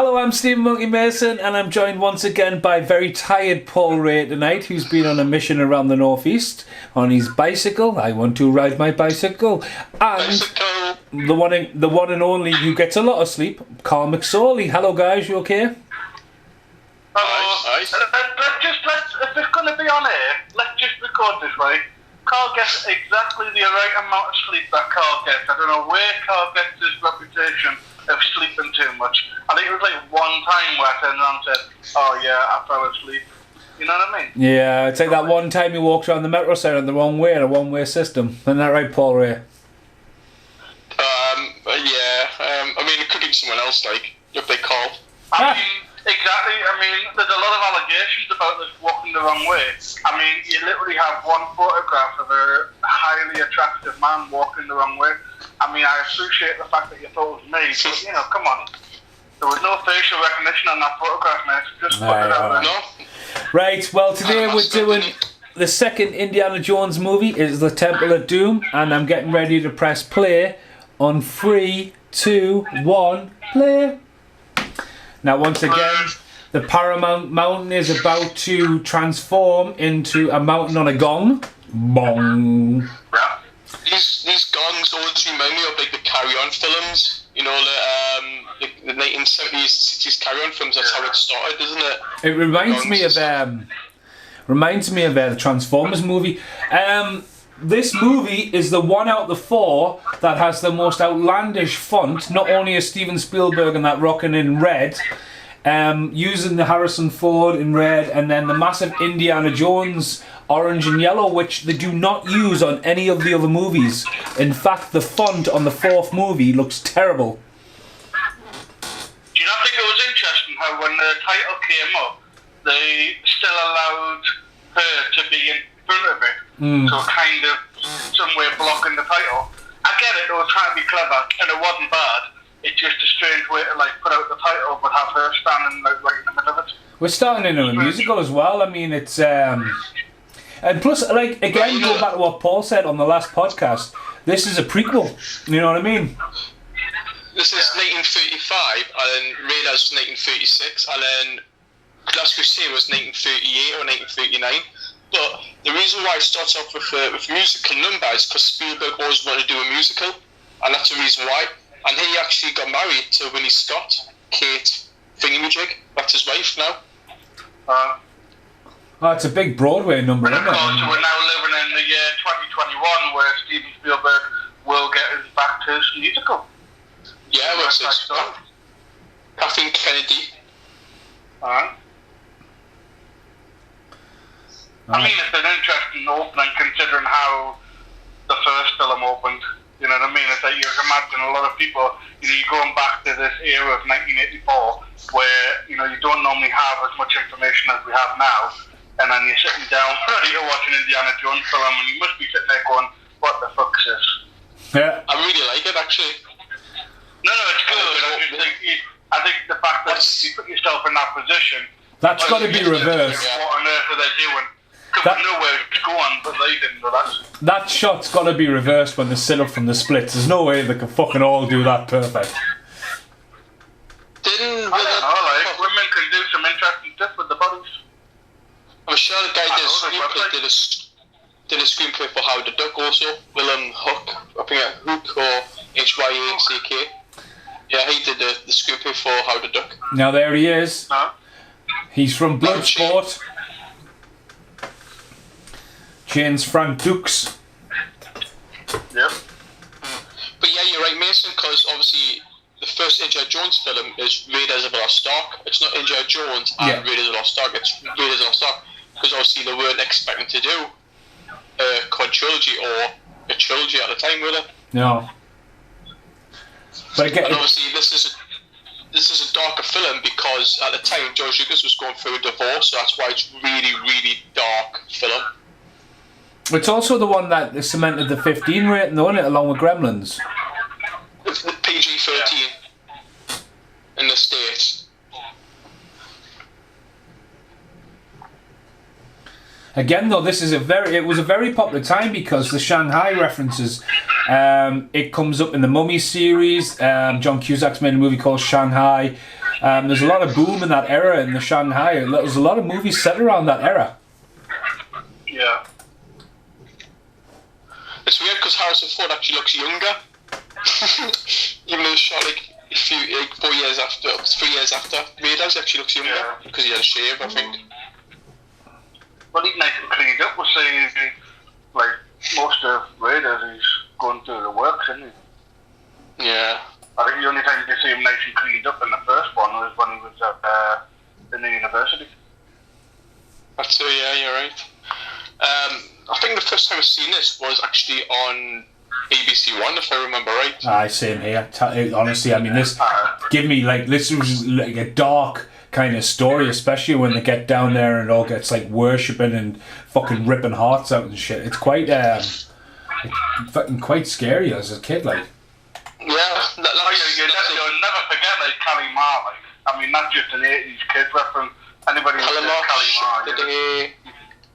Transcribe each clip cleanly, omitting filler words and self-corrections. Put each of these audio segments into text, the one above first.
Hello, I'm Stephen Monkey Mason, and I'm joined once again by very tired Paul Rae tonight, who's been on a mission around the northeast on his bicycle. I want to ride my bicycle. And the one and only who gets a lot of sleep, Carl McSorley. Hello, guys. You okay? Hello. If it's going to be on air, let's just record this, right? Carl gets exactly the right amount of sleep that Carl gets. I don't know where Carl gets his reputation of sleeping too much. I think it was like one time where I turned around and said, "Oh yeah, I fell asleep." You know what I mean? Yeah, it's like that one time you walked around the metro center the wrong way in a one-way system. Isn't that right, Paul Rae? I mean, it could be someone else, like, if they call. I mean, exactly. I mean, there's a lot of allegations about this walking the wrong way. I mean, you literally have one photograph of a highly attractive man walking the wrong way. I mean, I appreciate the fact that you thought it was me, but, you know, come on. There was no facial recognition on that photograph, mate. Just put it out there. No? Right, well, today we're doing the second Indiana Jones movie. It's The Temple of Doom, and I'm getting ready to press play on 3, 2, 1, play. Now, once again, the Paramount Mountain is about to transform into a mountain on a gong. Bong. Yeah. These gongs always remind me of, like, the Carry On films. You know, the 1970s, 60s Carry On films. That's how it started, isn't it? It reminds me of the Transformers movie. This movie is the one out of the 4 that has the most outlandish font. Not only is Steven Spielberg and that rocking in red, using the Harrison Ford in red, and then the massive Indiana Jones orange and yellow, which they do not use on any of the other movies. In fact, the font on the 4th movie looks terrible. Do you not think it was interesting how when the title came up, they still allowed her to be in front of it, so kind of some way blocking the title? I get it, they were trying to be clever, and it wasn't bad. It's just a strange way to, like, put out the title but have her standing, like, right in the middle of it. We're starting into a musical as well. I mean, it's and plus, like, again, going back to what Paul said on the last podcast, this is a prequel. You know what I mean? This is 1935, and then Raiders 1936, and then Last Crusade was 1938 or 1939. But the reason why it starts off with musical numbers is because Spielberg always wanted to do a musical, and that's the reason why. And he actually got married to Winnie Scott, Kate Thingamajig. That's his wife now. Oh, it's a big Broadway number, And isn't of it? course, we're now living in the year 2021 where Steven Spielberg will get us back to his musical. Yeah, what's it? Kathleen Kennedy. Alright. I mean, it's an interesting opening considering how the first film opened. You know what I mean? It's like you can imagine a lot of people, you know, you're going back to this era of 1984 where, you know, you don't normally have as much information as we have now, and then you're sitting down ready to watch an Indiana Jones film and you must be sitting there going, what the fuck's this? Yeah. I really like it, actually. No, it's good. I think the fact that you put yourself in that position, That's got to be reversed. what on earth are they doing? Because we know where it's going, but they didn't know that. That shot's got to be reversed when they sit up from the splits. There's no way they can fucking all do that perfect. I don't know, like, women can do some interesting stuff with the bodies. I'm sure the guy did a screenplay for Howard the Duck also. Willem Hook. I think Hook or Hyack. Yeah, he did the screenplay for Howard the Duck. Now there he is. Huh? He's from Bloodsport. James Frank Dukes. Yep. But yeah, you're right, Mason, because obviously the first Indiana Jones film is Raiders of the Lost Ark. It's not Indiana Jones and Raiders of the Lost Ark, it's Raiders of the Lost Ark. Because obviously they weren't expecting to do a quadrilogy or a trilogy at the time, were they? No. But again, and obviously this is a darker film because at the time George Lucas was going through a divorce, so that's why it's really, really dark film. it's also the one that cemented the 15 rating, though, isn't it, along with Gremlins? It's the PG-13 in the States. Again, though, it was a very popular time because the Shanghai references, it comes up in the Mummy series. John Cusack's made a movie called Shanghai. There's a lot of boom in that era in the Shanghai. There's a lot of movies set around that era. Yeah. It's weird because Harrison Ford actually looks younger. Even though it's shot like 4 years after, 3 years after Raiders, he actually looks younger because he had a shave, I think. Well, he's nice and cleaned up. We're saying, like, most of Raiders, he's going through the works, isn't he? Yeah. I think the only time you see him nice and cleaned up in the first one was when he was in the university. That's yeah, you're right. I think the first time I've seen this was actually on ABC One, if I remember right. Aye, same here. Honestly, I mean, this was like a dark kind of story, especially when they get down there and it all gets like worshipping and fucking ripping hearts out and shit. It's quite fucking quite scary as a kid, like. Yeah, you'll never forget like Calimar. Like, I mean, not just an 80s kid reference. Anybody who says Calimar,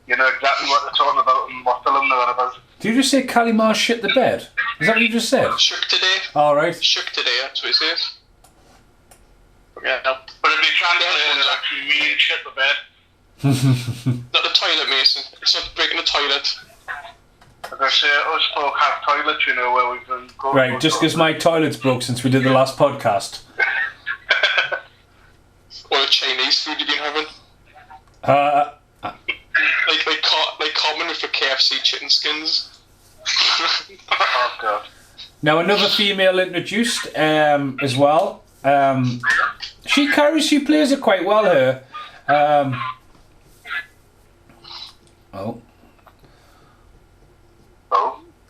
you know exactly what they're talking about and what film they're on about. Did you just say Calimar shit the bed? Is that what you just said? Shook today. All right. Shook today, that's what it says. Yeah. But if you translate it, actually mean shit the bed. Not the toilet, Mason. It's not breaking the toilet. As I say, us folk have toilets, you know, where we can go. Right, just because my toilet's broke since we did the last podcast. What Chinese food you been having? Like common with the KFC chicken skins. Oh god. Now another female introduced as well. She plays it quite well. Her.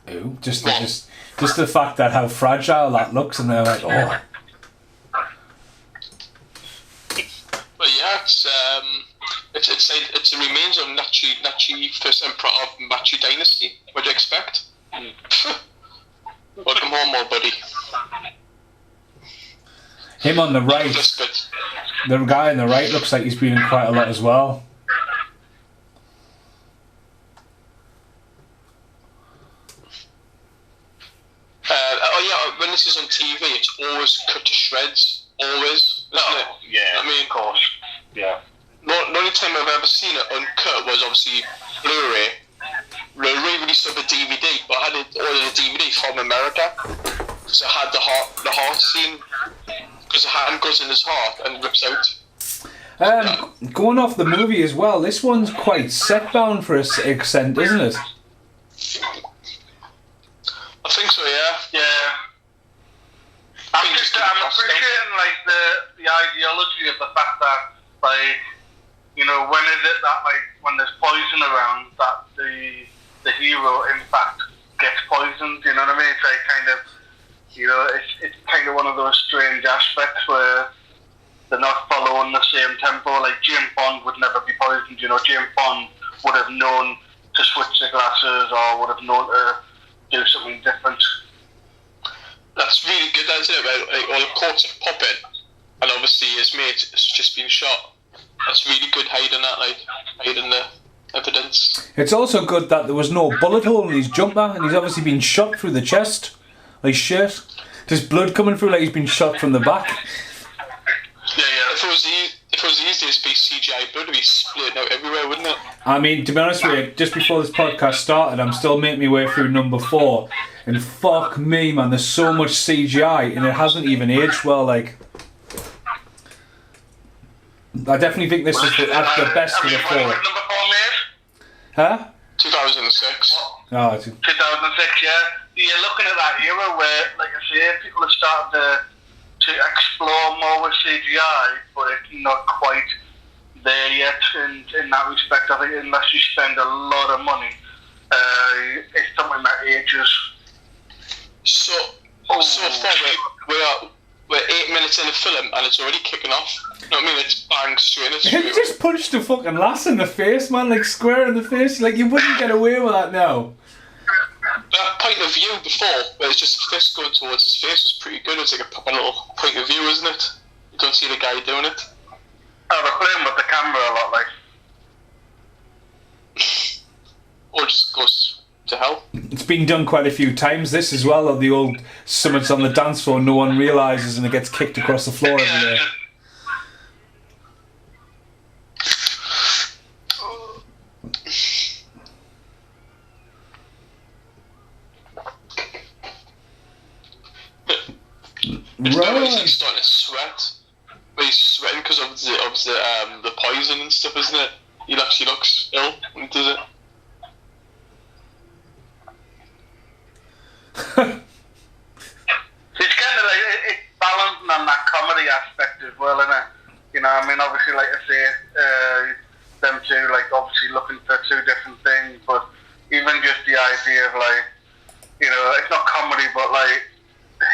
Ew, just the fact that how fragile that looks, and they're like, oh. But yeah, it's a remains of Nachi first emperor of Manchu dynasty. What do you expect? Welcome home, old buddy. Him on the right, the guy on the right looks like he's been in quite a lot as well. When this is on TV, it's always cut to shreds. Always, isn't it? Yeah, I mean, of course. Yeah. The only time I've ever seen it uncut was obviously Blu-ray. Blu-ray released on the DVD, but I had ordered a DVD from America because it had the heart scene, because the hand goes in his heart and rips out. Going off the movie as well, this one's quite set bound for an extent, isn't it? I think so, yeah. Yeah. I'm appreciating like the ideology of the fact that, like, you know, when is it that, like, when there's poison around, that the hero in fact gets poisoned, you know what I mean? It's like kind of, you know, it's kind of one of those strange aspects where they're not following the same tempo. Like James Bond would never be poisoned, you know. James Bond would have known to switch the glasses or would have known to do something different. That's really good, isn't it? Like, all the corks have pop in, and obviously his mate has just been shot. That's really good hiding that, like, hiding the evidence. It's also good that there was no bullet hole in his jumper, and he's obviously been shot through the chest, like shit. There's blood coming through like he's been shot from the back. Yeah. If it was the easiest piece CGI blood, it'd be split out everywhere, wouldn't it? I mean, to be honest with you, just before this podcast started, I'm still making my way through number 4, and fuck me, man, there's so much CGI, and it hasn't even aged well, like. I definitely think this is the best of the 4. When was number 4 made? Huh? 2006. Oh, 2006, yeah. You're looking at that era where, like I say, people have started to explore more with CGI, but it's not quite there yet in that respect. I think unless you spend a lot of money, it's something that ages. So far we're 8 minutes in the film and it's already kicking off. You know what I mean? It's bang straight in the He just punched a fucking lass in the face, man, like square in the face. Like, you wouldn't get away with that now. That point of view before, where it's just a fist going towards his face, was pretty good. It's like a proper little point of view, isn't it? You don't see the guy doing it. Oh, they're playing with the camera a lot, like. Or just goes to hell. It's been done quite a few times, this as well, of the old summits on the dance floor, no one realises and it gets kicked across the floor everywhere. It's not like Right. he's starting to sweat. But he's sweating because of the poison and stuff, isn't it? He actually looks ill when he does it. It's kind of like it's balancing on that comedy aspect as well, isn't it? You know, I mean, obviously, like I say, them two, like, obviously looking for two different things, but even just the idea of, like, you know, it's not comedy, but, like,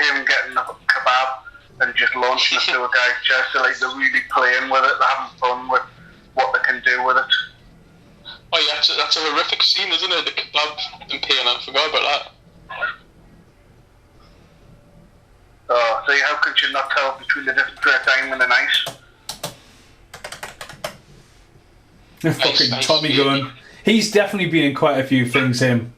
him getting a kebab and just launching it to a guy's chest, so, like, they're really playing with it, they're having fun with what they can do with it. Oh yeah, that's a horrific scene, isn't it? The kebab and pain, I forgot about that. So, how could you not tell between the difference between diamond and ice? Fucking Nice, Tommy nice. Gunn. He's definitely been in quite a few things, him.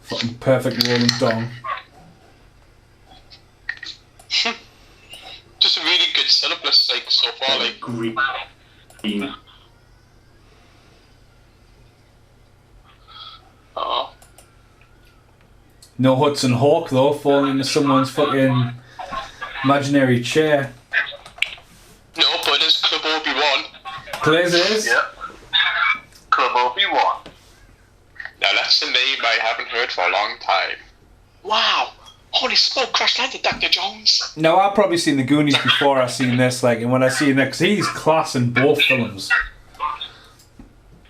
Fucking perfect rolling dong. Just a really good setup, let's say, so far, like. Green. Oh. No Hudson Hawk though, falling into someone's fucking imaginary chair. No, but it's Club Obi-Wan. Clears it is. Yep. Club Obi-Wan. Now that's a name I haven't heard for a long time. Wow! Holy smoke, crash landed, Dr. Jones! Now I've probably seen the Goonies before I seen this, like, and when I seen it, because he's class in both films.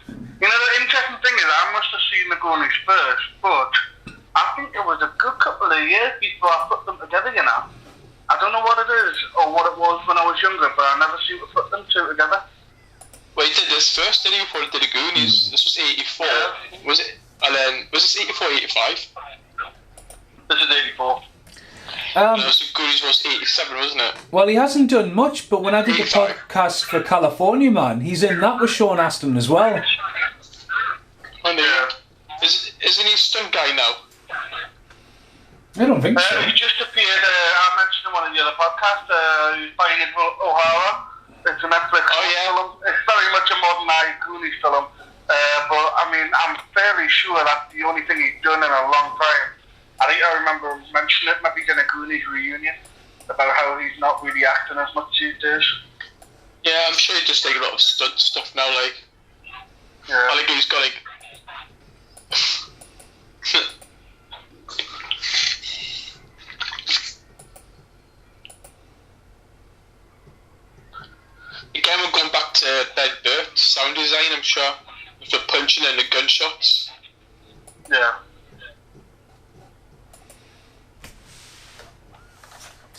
You know, the interesting thing is, I must have seen the Goonies first, but I think it was a good couple of years before I put them together, you know. I don't know what it is, or what it was when I was younger, but I never seem to put them two together. Well, he did this first, did he, before he did the Goonies? This was 84. Yeah. Was it? And then, was this 84, 85? This is 84. No, so Goonies was 87, wasn't it? Well, he hasn't done much, but when I did the 85. podcast for California Man, he's in that with Sean Astin as well. And Yeah. isn't he a stunt guy now? I don't think so. He just appeared, I mentioned him on the other podcast, he's playing in O'Hara. It's a Netflix film. It's very much a modernized Goonies film. But, I mean, I'm fairly sure that's the only thing he's done in a long time. I think I remember him mentioning it, maybe in a Goonies reunion, about how he's not really acting as much these days. Yeah, I'm sure he does like a lot of stunt stuff now, like. Yeah. I think he's got like. Again, we're going back to Dead Burt sound design, I'm sure, with the punching and the gunshots. Yeah.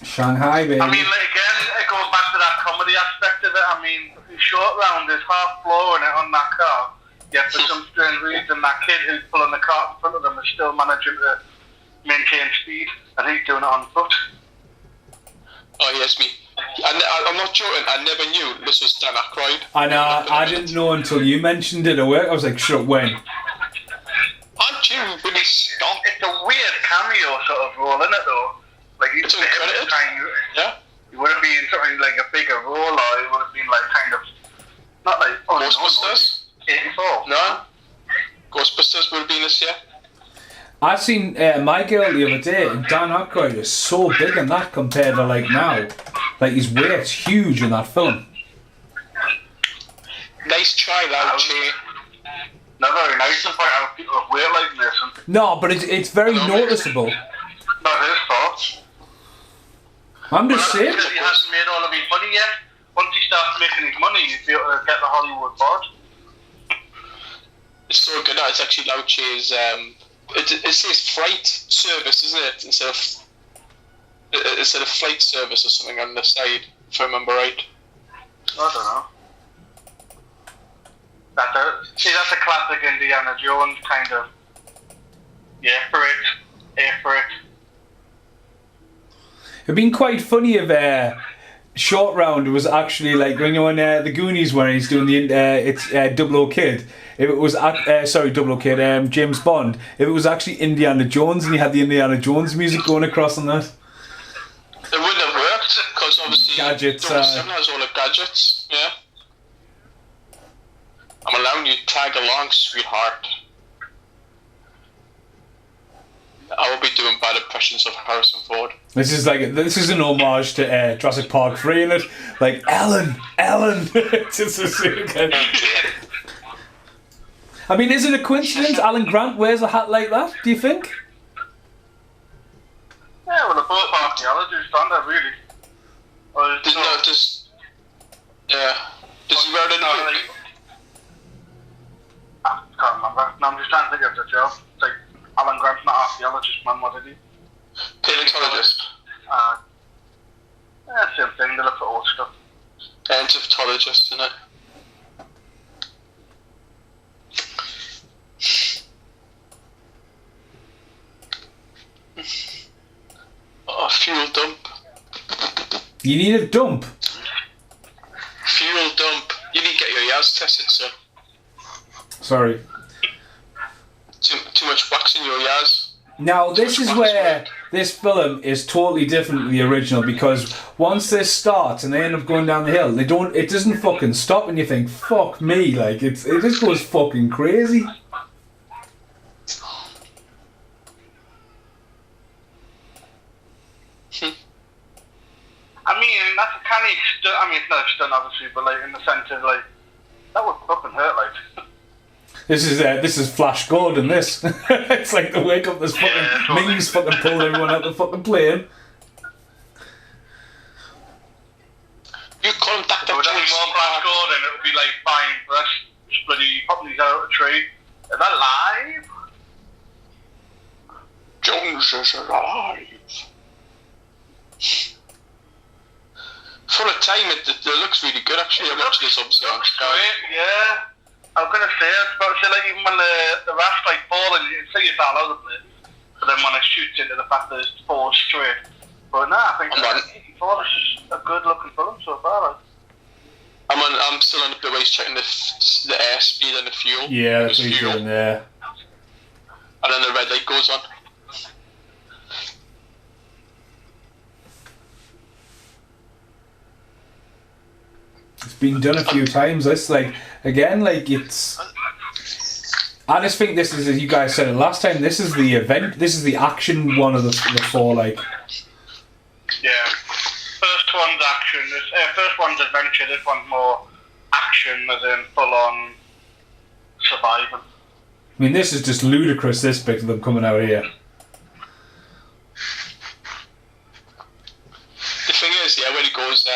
Shanghai, baby. I mean, like, again, it goes back to that comedy aspect of it. I mean, in Short Round is half blowing it on that car, yet for some strange reason, that kid who's pulling the car in front of them is still managing to maintain speed, and he's doing it on foot. Oh, yes, me. I'm not joking, I never knew this was Dan Aykroyd. I know, I didn't know until you mentioned it at work. I was like, shut up, when? Aren't you really stop? It's a weird cameo sort of role, isn't it, though? Like, he's It's uncredited. Yeah? He would have been something like a bigger role, or it would have been like kind of, not like, oh, Ghostbusters? No, 84. No? Ghostbusters would have been this year. I seen My Girl the other day, and Dan Aykroyd is so big in that compared to like now. Like his weight's huge in that film. Nice try, Lau Che. Not very nice to point out people with weight like this, and No, but it's very noticeable. not his fault. I'm just saying. Because he hasn't made all of his money yet. Once he starts making his money, he'll be able to get the Hollywood board. It's so good that it's actually Lau Che's, it says flight service, isn't it? Instead of flight service or something on the side, if I remember right. I don't know. That's a classic Indiana Jones kind of. Yeah, for it. It'd been quite funny if Short Round was actually like when you're in the Goonies when he's doing the it's Double O Kid. If it was Double O Kid, James Bond. If it was actually Indiana Jones and he had the Indiana Jones music going across on that. It wouldn't have worked because obviously Gadgets, 007 has all the gadgets. Yeah. I'm allowing you to tag along, sweetheart. impressions of Harrison Ford. This is an homage to Jurassic Park 3, isn't it? Like, Ellen! It's just so good. I mean, is it a coincidence Alan Grant wears a hat like that, do you think? Yeah, well, they're both archaeologists, aren't they, really? Does he wear it in the I can't remember. No, I'm just trying to think of the job. It's like, Alan Grant's not archaeologist, man, what is he? paleontologist? Yeah, same thing, they look for old stuff. Egyptologist, isn't it? Oh, fuel dump. You need a dump? Fuel dump. You need to get your Yaz tested, son. Sorry. Too much wax in your Yaz. Now, this is where this film is totally different to the original, because once this starts and they end up going down the hill, it doesn't fucking stop, and you think, fuck me, like, it just goes fucking crazy. I mean, that's a kind of stunt. I mean, it's not a stunt, obviously, but like in the sense of like that would fucking hurt, like. This is Flash Gordon. This it's like the wake up. This fucking Ming's fucking pulled everyone out the fucking plane. You contact If it was any more Flash Gordon, it would be like buying fresh bloody puppies out of a tree. Is that live? Jones is alive. For a time, it looks really good actually. I watched this obviously on Sky. Great, yeah. I was gonna say, I was about to say, like, even when the raft like falling, you can see it's all over the place. But then when it shoots into the fact that it falls straight. But nah, I think this is a good looking film so far. Like. I'm still on the bit where he's checking the airspeed and the fuel. Yeah, that's what he's doing there. And then the red light goes on. It's been done a few times. It's like, again, like it's. I just think this is, as you guys said it last time, this is the event, this is the action one of the four, like. Yeah. First one's action, first one's adventure, this one's more action, as in full on surviving. I mean, this is just ludicrous, this bit of them coming out here. The thing is, yeah, when he goes,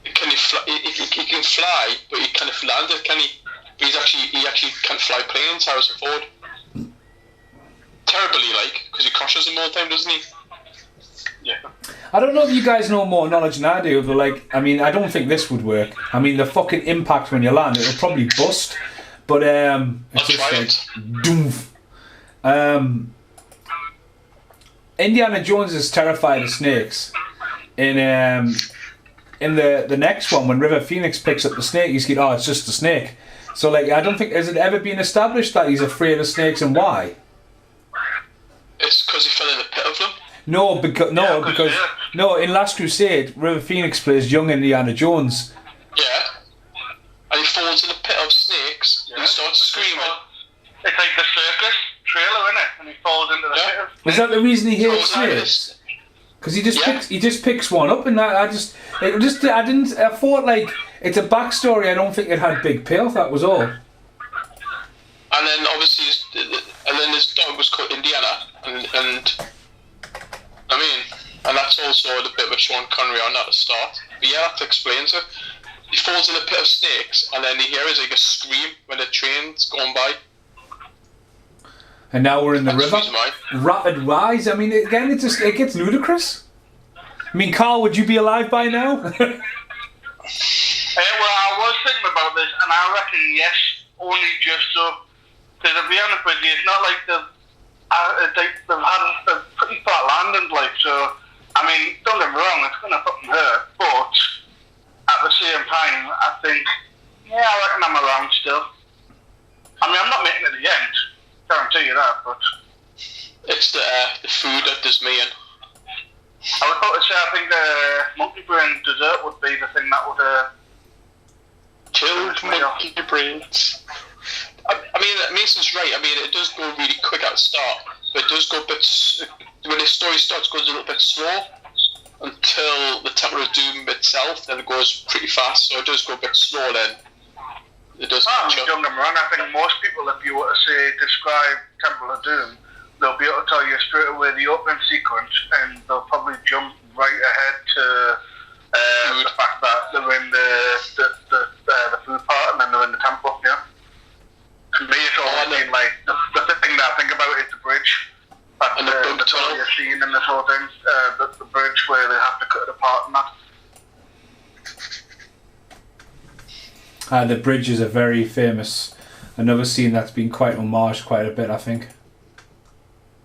can he fly? He can fly, but he kind of landed, can he? But he actually can't fly planes, Harrison Ford. Terribly, like, because he crashes them all the time, doesn't he? Yeah. I don't know if you guys know more knowledge than I do, but like, I mean, I don't think this would work. I mean, the fucking impact when you land, it'll probably bust. But it's just like, doof. Indiana Jones is terrified of snakes. In the next one, when River Phoenix picks up the snake, he's like, oh, it's just a snake. So like, I don't think, has it ever been established that he's afraid of snakes, and why? It's because he fell in the pit of them. No, in Last Crusade, River Phoenix plays young Indiana Jones. Yeah. And he falls in a pit of snakes, and he starts screaming. It's like the circus trailer, isn't it? And he falls into the pit of... Is that the reason he hates snakes? Because he just picks one up, and I thought like it's a backstory. I don't think it had big payoff. That was all. And then obviously, his dog was called Indiana, and I mean, and that's also a bit of a Sean Connery on at the start. But yeah, that explains it. He falls in a pit of snakes, and then he hears like a scream when the train's going by. And now we're in the river. Rapid rise. I mean, again, it gets ludicrous. I mean, Carl, would you be alive by now? Well, I was thinking about this, and I reckon yes, only just so. Because to be honest with you, it's not like they've had a pretty flat landing, like, so. I mean, don't get me wrong, it's going to fucking hurt, but at the same time, I think, yeah, I reckon I'm around still. I mean, I'm not making it the end. Guarantee you that, but it's the food that does me in. I was about to say, I think the monkey brain dessert would be the thing that would kill monkey brains. I mean, Mason's right. I mean, it does go really quick at the start, but it does go a bit when the story starts, it goes a little bit slow until the Temple of Doom itself. Then it goes pretty fast, so it does go a bit slow. Then it does. Don't get me wrong. I think most people, if you were to say describe Temple of Doom, they'll be able to tell you straight away the opening sequence, and they'll probably jump right ahead to the fact that they're in the food part and then they're in the temple. Yeah. To me, it's always been like the thing that I think about is the bridge. And the tunnel you're seeing in this whole thing, the bridge where they have to cut it apart and that. The bridges are very famous. Another scene that's been quite homaged quite a bit, I think.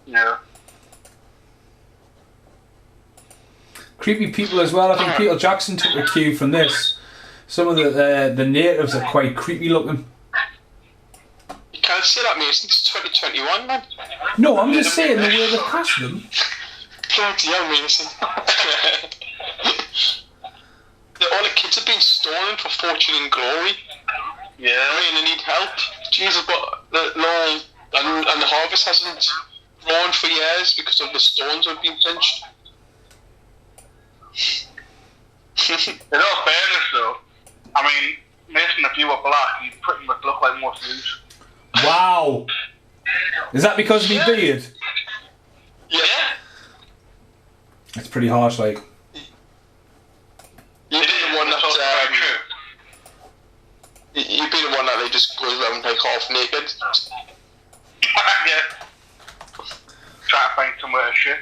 Yeah. Creepy people as well. I think Peter Jackson took a cue from this. Some of the natives are quite creepy looking. You can't say that, mate. It's 2021, man. No, I'm just saying the way they cast them. Bloody hell, Mason. All the kids have been stolen for fortune and glory. Yeah. I mean, they need help. Jesus, but and the harvest hasn't grown for years because of the stones have been pinched. In all fairness, though, I mean, Mason, if you were black, you'd pretty much look like most Jews. Wow. Is that because of my beard? Yeah. It's pretty harsh, like. You'd be the one that you'd be the one that they just goes around like half naked. Yeah. Try to find somewhere to shit.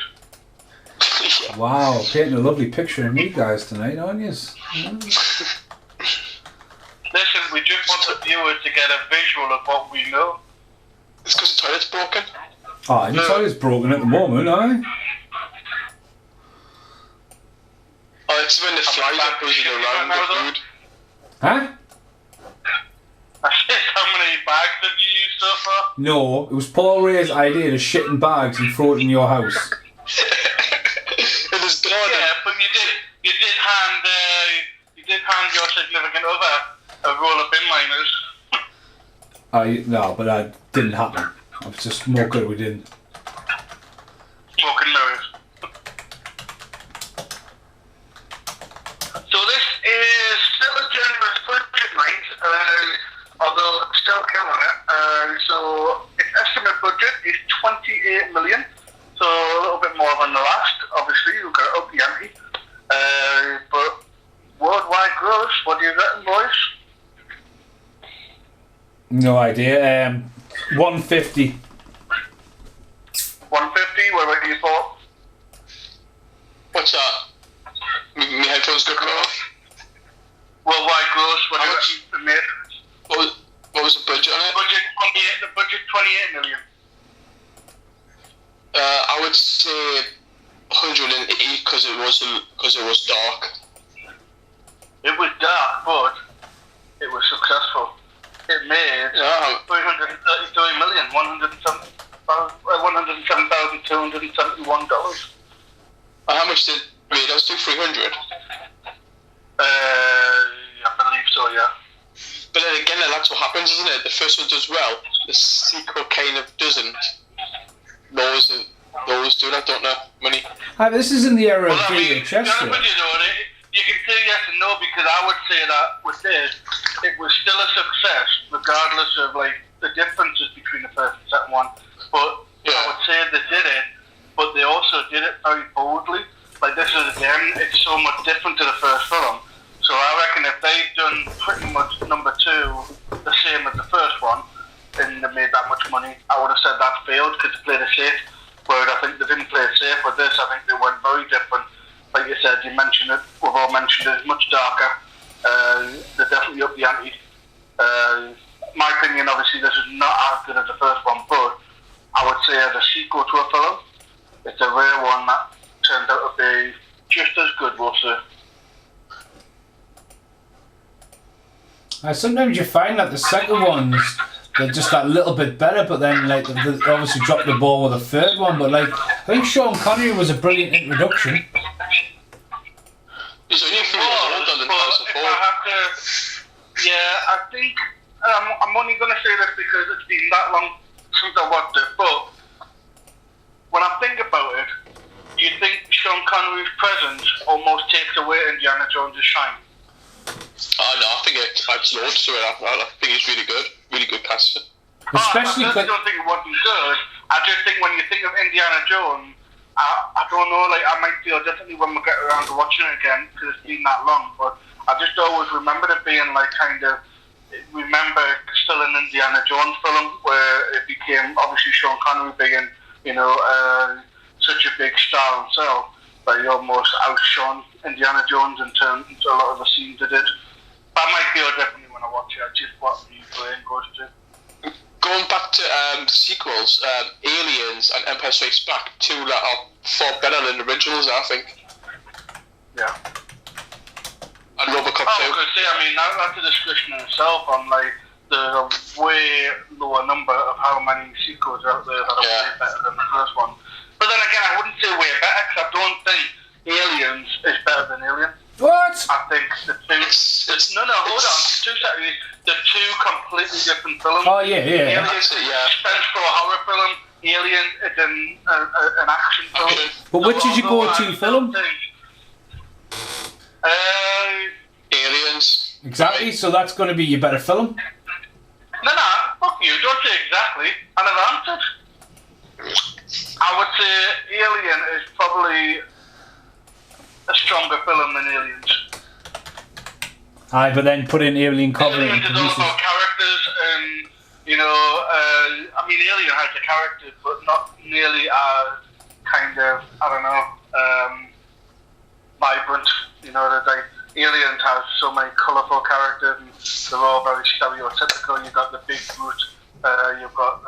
Wow, painting a lovely picture of me guys tonight, aren't you? Listen, we just want the viewers to get a visual of what we know. It's because the toilet's broken. Ah, your toilet's broken at the moment, aye? Oh, it's when the flies are buzzing around the food. Huh? I said, how many bags have you used so far? No, it was Paul Rae's idea to shit in bags and throw it in your house. It is garden. Yeah, but you did hand your significant other a roll of bin liners. No, but that didn't happen. I was just more good we didn't. Smoking mirrors. So this is still a generous budget, mate, although still killing it. So its estimate budget is 28 million, so a little bit more than the last. Obviously, you've got to up the ante. But worldwide gross, what do you reckon, boys? No idea. 150. 150. What about you, Paul? What's that? My headphones got cut off. Worldwide gross, what do you reckon, mate? What was the budget on it? The budget 28 million. I would say 180 because it was dark. It was dark, but it was successful. It made $107,271. How much did Raiders do? 300. I believe so, yeah. But then again, that's what happens, isn't it? The first one does well, the sequel kind of doesn't. Those do that, don't they? Money. This is in the era of Julia Chester. You can say yes and no, because I would say that with this, it was still a success, regardless of like the differences between the first and second one. But I would say they did it, but they also did it very boldly. Like this is again, it's so much different to the first film. So I reckon if they'd done pretty much number 2 the same as the first one, and they made that much money, I would have said that failed because they played it safe. Whereas I think they didn't play it safe with this. I think they went very different. Like you said, you mentioned it, we've all mentioned it, it's much darker. They definitely up the ante. My opinion, obviously, this is not as good as the first one, but I would say as a sequel to a film, it's a rare one that turned out to be just as good, we'll say. Sometimes you find that the second ones, they're just that little bit better, but then like they obviously dropped the ball with the third one. But like I think Sean Connery was a brilliant introduction. He's only 3 years older than Harrison Ford. I think I'm only going to say this because it's been that long since I watched it. But when I think Jones' shine? Oh no, I think it adds loads to it. I think it's really good casting. Especially I don't think it wasn't good. I just think when you think of Indiana Jones, I don't know, like I might feel differently when we get around to watching it again because it's been that long. But I just always remember it being like still an Indiana Jones film where it became obviously Sean Connery being, such a big star himself, but he almost outshone Indiana Jones in terms of a lot of the scenes they did. But I might feel differently when I watch it. It's just what my brain goes to. Going back to sequels, Aliens and Empire Strikes Back, two that are far better than the originals, I think. Yeah. And Robocop 2. I mean, that's a discussion in itself on like there's a way lower number of how many sequels are out there that are way better than the first one. But then again, I wouldn't say way better because I don't think Aliens is better than Alien. What? I think the two. Hold on. 2 seconds. They're two completely different films. Oh yeah. Aliens is suspense for a horror film. Alien is an action film. But which is your go-to film? Aliens. Exactly. So that's going to be your better film. No, fuck you. Don't say exactly. I never answered. I would say Alien is probably a stronger film than Aliens. Aye, but then put in Alien Covenant and Aliens is all produces. about characters and, I mean, Alien has a character, but not nearly as kind of, vibrant. Aliens has so many colourful characters and they're all very stereotypical. You've got the big brute, you've got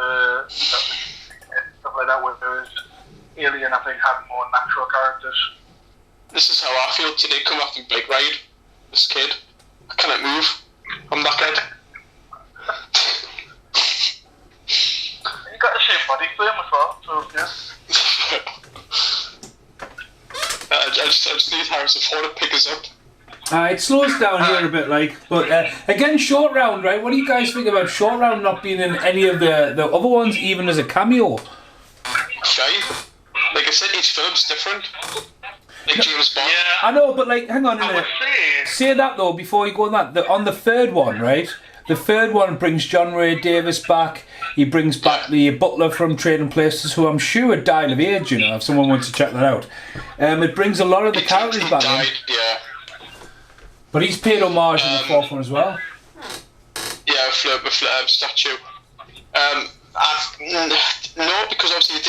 stuff like that, whereas Alien, I think, had more natural characters. This is how I feel today coming off the bike ride. This kid. I cannot move. I'm that kid. You got the same body frame as well, so yeah. I just need Harrison Ford to pick us up. It slows down here a bit, but again, Short Round, right? What do you guys think about Short Round not being in any of the other ones, even as a cameo? Fine. Like I said, each film's different. Like James Bond. Yeah. I know, but hang on a minute. Say that though before you go on that. On the third one, right? The third one brings John Ray Davis back. He brings back the butler from Trading Places, who I'm sure died of age. If someone wants to check that out, it brings a lot of the characters back. Yeah. But he's paid homage in the fourth one as well. Yeah, with statue. No, because obviously they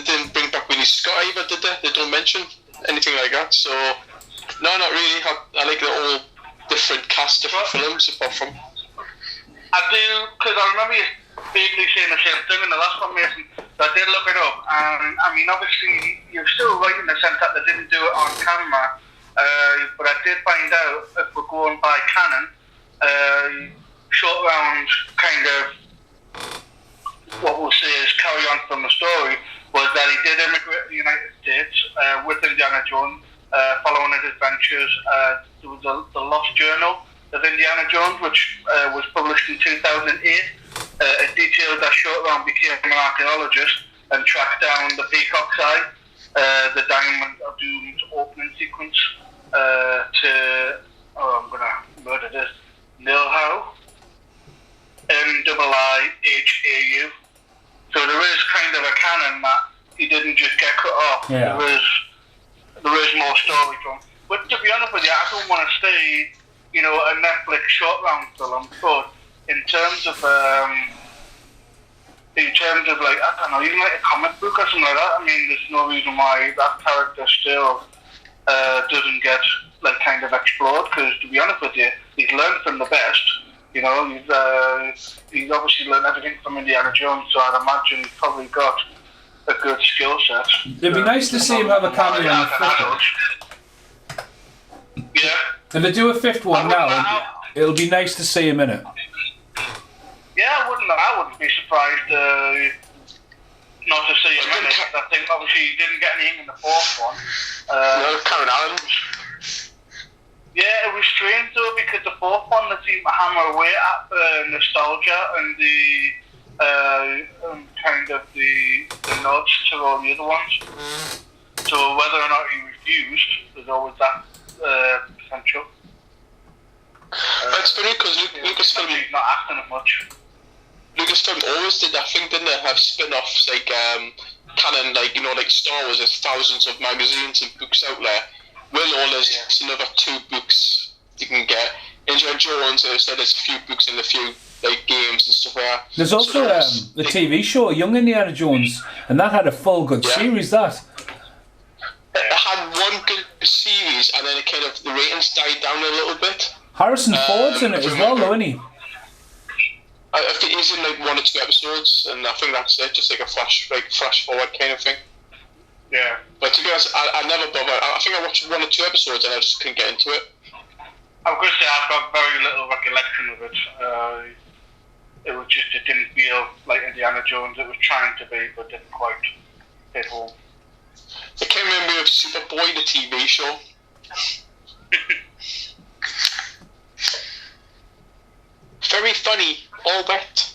didn't bring back Willie Scott either, did they? They don't mention anything like that. So, no, not really. I like the all different cast, different films apart from. I do, because I remember you vaguely saying the same thing in the last one, Mason. So I did look it up, and I mean, obviously, you're still right in the sense that they didn't do it on camera. But I did find out, if we're going by canon, Short Round kind of, what we'll say is carry on from the story, was that he did immigrate to the United States with Indiana Jones, following his adventures. There was the Lost Journal of Indiana Jones, which was published in 2008. It detailed that Short Round became an archaeologist and tracked down the Peacock's Eye, the Diamond of Doom's opening sequence, I'm going to murder this, Nilhau, Mihau. So there is kind of a canon that he didn't just get cut off. Yeah. There is more story to him. But to be honest with you, I don't want to say, a Netflix Short Round film, but in terms of like, I don't know, even like a comic book or something like that, I mean, there's no reason why that character still doesn't get like kind of explored, because to be honest with you, he's learned from the best. He's obviously learned everything from Indiana Jones, so I'd imagine he's probably got a good skill set. It'd be nice to see him have a cameo in the fifth one. Yeah. If they do a fifth one now, it'll be nice to see him in it. Yeah, I wouldn't be surprised not to see him in it. I think obviously he didn't get anything in the fourth one. Karen Allen. Yeah, it was strange though, because the fourth one they seemed to hammer away at the nostalgia and the kind of the nods to all the other ones. So whether or not he refused, there's always that sure. That's funny because Lucasfilm. He's not acting as much. Lucasfilm always did that thing, didn't they? Have spin-offs like canon, like like Star Wars. There's thousands of magazines and books out there. There's another 2 books you can get. Indiana Jones, so there's a few books and a few like games and stuff like that. There's also the TV show Young Indiana Jones, and that had a full good series. That it had one good series, and then the ratings died down a little bit. Harrison Ford's in it as well, though, isn't he? I think he's in like 1 or 2 episodes, and I think that's it, just like a flash forward kind of thing. Yeah. But to be honest, I never bothered. I think I watched 1 or 2 episodes, and I just couldn't get into it. I'm going to say I've got very little recollection of it. It didn't feel like Indiana Jones. It was trying to be, but didn't quite hit home. It came in with Superboy, the TV show. Very funny, all that.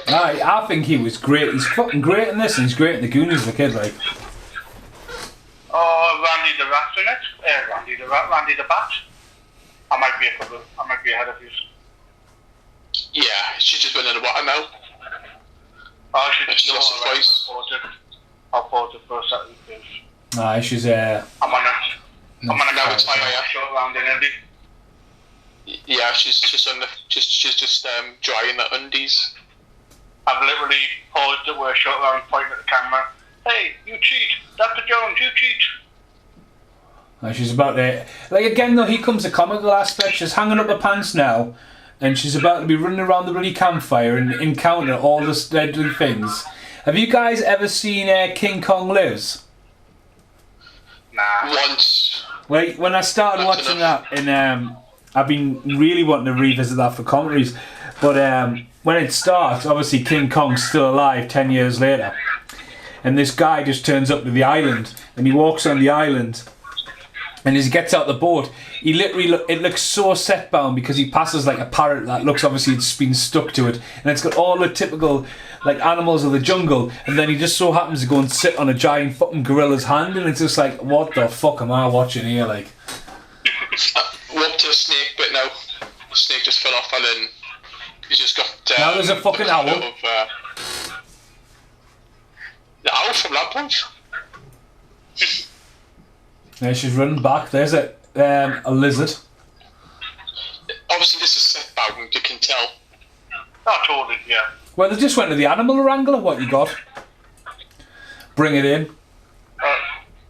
I think he was great. He's fucking great in this, and he's great in the Goonies as a kid, like. Oh, Randy the Rat's in it. Randy the Bat. I might be ahead of you. Yeah, she's just been in the water now. Oh, she's lost it twice. I'll pause it for a second, please. Nah, she's I'm on a now it's short round in Indy. Yeah, she's just drying the undies. I've literally paused it where short round pointing at the camera. Hey, you cheat! Dr. Jones, you cheat! She's about to... Like, again, though, here comes the comical aspect. She's hanging up her pants now, and she's about to be running around the bloody campfire and encounter all the deadly things. Have you guys ever seen King Kong Lives? Nah. Once. Like, when I started watching that, and I've been really wanting to revisit that for commentaries, but when it starts, obviously King Kong's still alive 10 years later. And this guy just turns up to the island, and he walks on the island, and as he gets out the boat, he literally it looks so set bound because he passes like a parrot that looks obviously it's been stuck to it, and it's got all the typical like animals of the jungle, and then he just so happens to go and sit on a giant fucking gorilla's hand, and it's just like, what the fuck am I watching here? Like, we're up to a snake bit now. The snake just fell off, and then he's just got. Now there's a fucking owl. The owl from Labyrinth. There she's running back. There's a lizard. Obviously, this is set bound. You can tell. Oh, totally, yeah. Well, they just went to the animal wrangler. What you got? Bring it in. I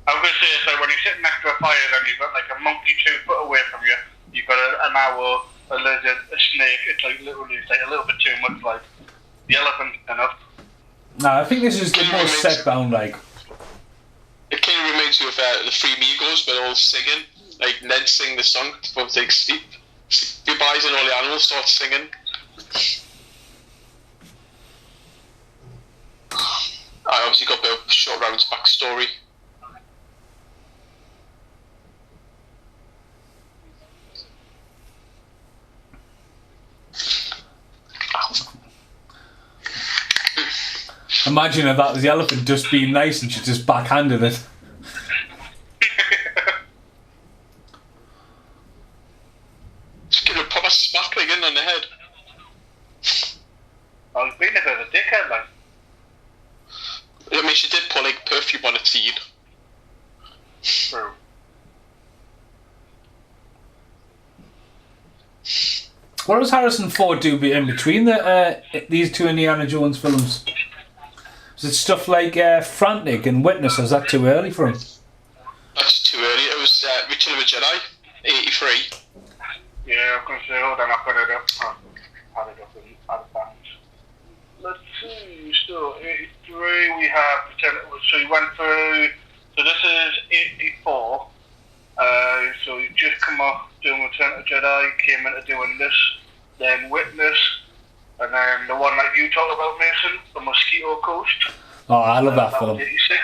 was going to say, it's like when you're sitting next to a fire and you've got like a monkey 2 foot away from you, you've got an owl, a lizard, a snake. It's like literally it's like a little bit too much like the elephant enough. No, I think this is the most set bound, like. It kind of reminds you of the Three Amigos, but all singing. Like Ned sing the song before they sleep. Goodbyes and all the animals start singing. I obviously got a bit of Short Round's backstory. Imagine if that was the elephant just being nice and she just backhanded it. Just give it a proper smack again on the head. I was being a bit of a dickhead, like. I mean, she did put like perfume on her teeth. True. What does Harrison Ford do in between these 2 Indiana Jones films? Is it stuff like Frantic and Witness, or is that too early for him? That's too early. It was Return of the Jedi, 83. Yeah, I was going to say, hold on, I've got it up. Had it up in advance. Let's see, so 83 we have, so you went through, so this is 84. So you just come off doing Return of the Jedi, came into doing this, then Witness, and then the one that you talked about, Mason, the Mosquito Coast. Oh, I love that film. 86.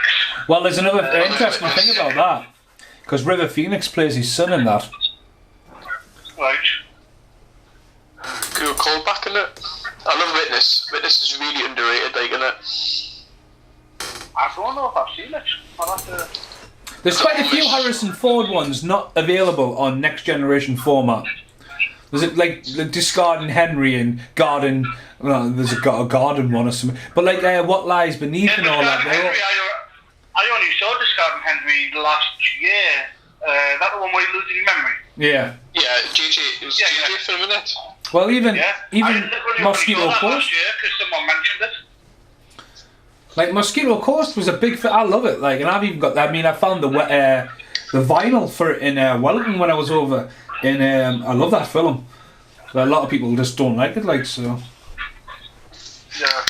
Well, there's another interesting thing about that, because River Phoenix plays his son in that. Right. Could you call back in it? I love Witness. Witness is really underrated, like, in it. I don't know if I've seen it. I'll have to... There's quite a few Harrison Ford ones not available on next generation format. There's like Discarding Henry and Garden. Well, there's a Garden one or something. But like What Lies Beneath and all that. Henry, I only saw Discarding Henry last year. That the one where you lose your memory. Yeah. Yeah, JJ. It was JJ filming it. Well, even Mosquito Coast. Coast. Because someone mentioned it. Like Mosquito Coast was a big. I love it. Like, and I've even got. I mean, I found the vinyl for it in Wellington when I was over. And I love that film. But a lot of people just don't like it. Like so. Yeah.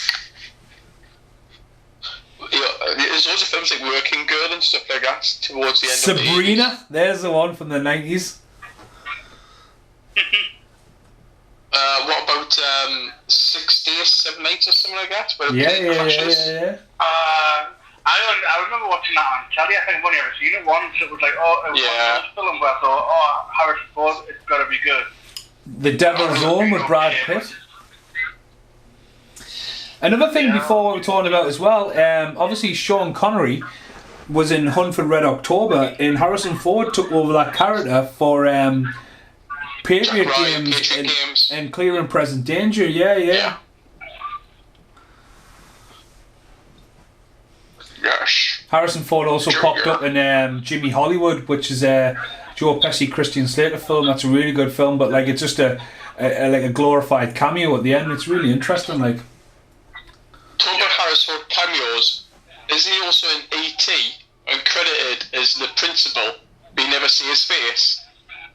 There's loads of films like Working Girl and stuff like that towards the end. Sabrina. Of the 80s. There's the one from the 90s. What about 6 Days, 7 Nights or something like that? Where Yeah. I remember watching that on telly. I think I've only ever seen it once. It was like, it was one of those films where I thought, Harrison Ford, it's got to be good. The Devil's Own with Brad Pitt. Another thing before we were talking about as well, obviously Sean Connery was in Hunt for Red October, and Harrison Ford took over that character for Patriot Games and Clear and Present Danger. Yeah. Yes. Harrison Ford also popped up in Jimmy Hollywood, which is a Joe Pesci, Christian Slater film. That's a really good film, but like it's just a glorified cameo at the end. It's really interesting. Like, talking about Harrison Ford cameos, isn't he also in E.T. and credited as the principal? But you never see his face.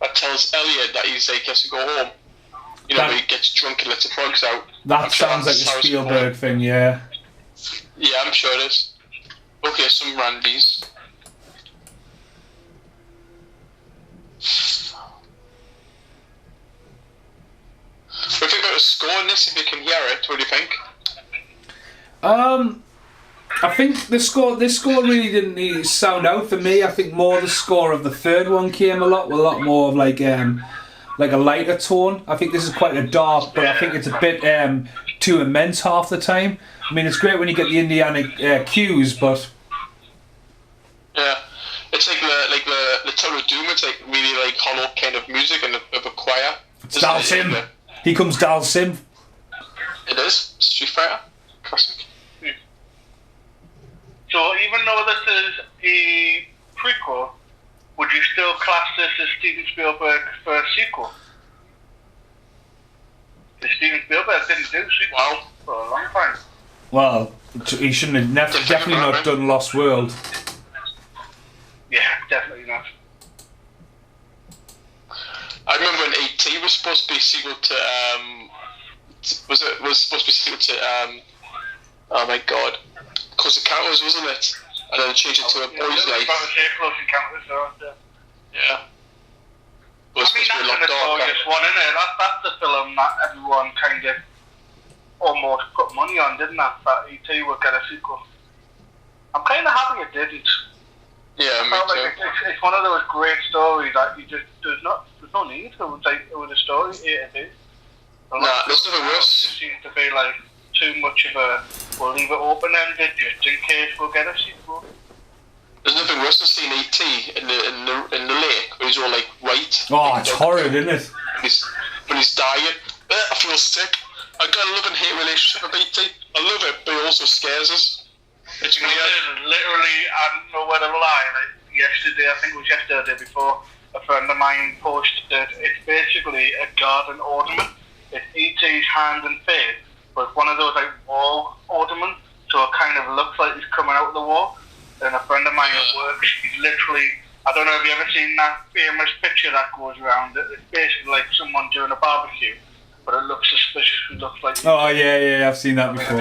That tells Elliot that he's like has to go home. You know, he gets drunk and lets the frogs out. That sounds like a Spielberg thing, yeah. Yeah, I'm sure it is. Okay, some Randys. What do you think about the score in this? If you can hear it, what do you think? I think this score really didn't really sound out for me. I think more the score of the third one came a lot more of like a lighter tone. I think this is quite a dark, but I think it's a bit too immense half the time. I mean, it's great when you get the Indiana cues, but yeah, it's like the Tower of Doom. It's like really like hollow kind of music and of a choir. It's Dal Sim. He comes Dal Sim. It is Street Fighter classic. So even though this is a prequel, would you still class this as Steven Spielberg's first sequel? Because Steven Spielberg didn't do sequels for a long time. Well, he shouldn't have definitely not done Lost World. Yeah, definitely not. I remember when E.T. was supposed to be a sequel to was supposed to be a sequel to oh my god, Close Encounters, wasn't it? And then changed it to A Boy's Life. Close Encounters, yeah. I mean, that's the notorious one, isn't it? That's the film that everyone kind of almost put money on, didn't that E.T. would get a sequel. I'm kind of happy it didn't. Yeah, me too. Like it's one of those great stories that you just there's no need. It was a story A to B. This is the worst. It just seems to be like too much of a we'll leave it open ended just in case we'll get a sequel. There's nothing worse than seeing E.T. in the lake where he's all like white. Oh, it's horrid, isn't it? When he's dying. I feel sick. I got a love and hate relationship with E.T. I love it, but it also scares us. It's weird. Literally, I don't know where to lie. Like yesterday, I think it was yesterday or the day before, a friend of mine posted it's basically a garden ornament. It's E.T.'s hand and face, but it's one of those like wall ornaments, so it kind of looks like he's coming out of the wall. And a friend of mine at work, he's literally, I don't know if you've ever seen that famous picture that goes around. It's basically like someone doing a barbecue, but it looks suspicious. It looks like. Oh yeah, I've seen that before.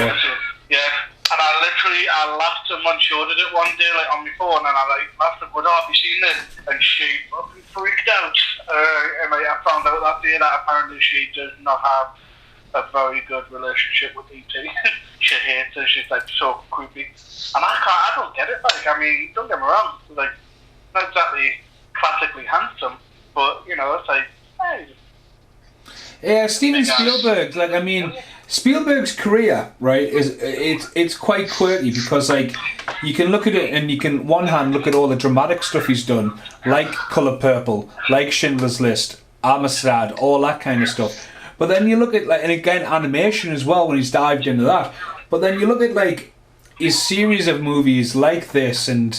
Yeah. And I laughed, someone showed it one day like on my phone, and I laughed and went, have you seen this? And she fucking freaked out. And I found out that day that apparently she does not have a very good relationship with E.T. She hates her, she's like so creepy. And I don't get it, like, I mean, don't get me wrong, like, not exactly classically handsome, but, you know, it's like, hey. Yeah, Steven Spielberg, like, I mean, Spielberg's career, right, it's quite quirky because like you can look at it and you can one hand look at all the dramatic stuff he's done, like Colour Purple, like Schindler's List, Amistad, all that kind of stuff. But then you look at like, and again animation as well when he's dived into that. But then you look at like his series of movies like this and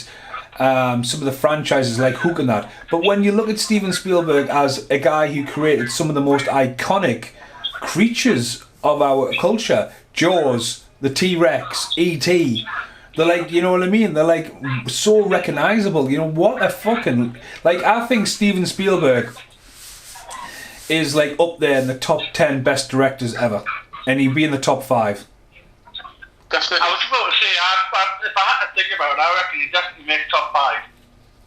some of the franchises like Hook and that. But when you look at Steven Spielberg as a guy who created some of the most iconic creatures of our culture, Jaws, the T-Rex, E.T., they're like, you know what I mean? They're like so recognisable. You know, what a fucking... Like, I think Steven Spielberg is like up there in the top 10 best directors ever. And he'd be in the top 5. Definitely. I was about to say, if I had to think about it, I reckon he'd definitely make top 5.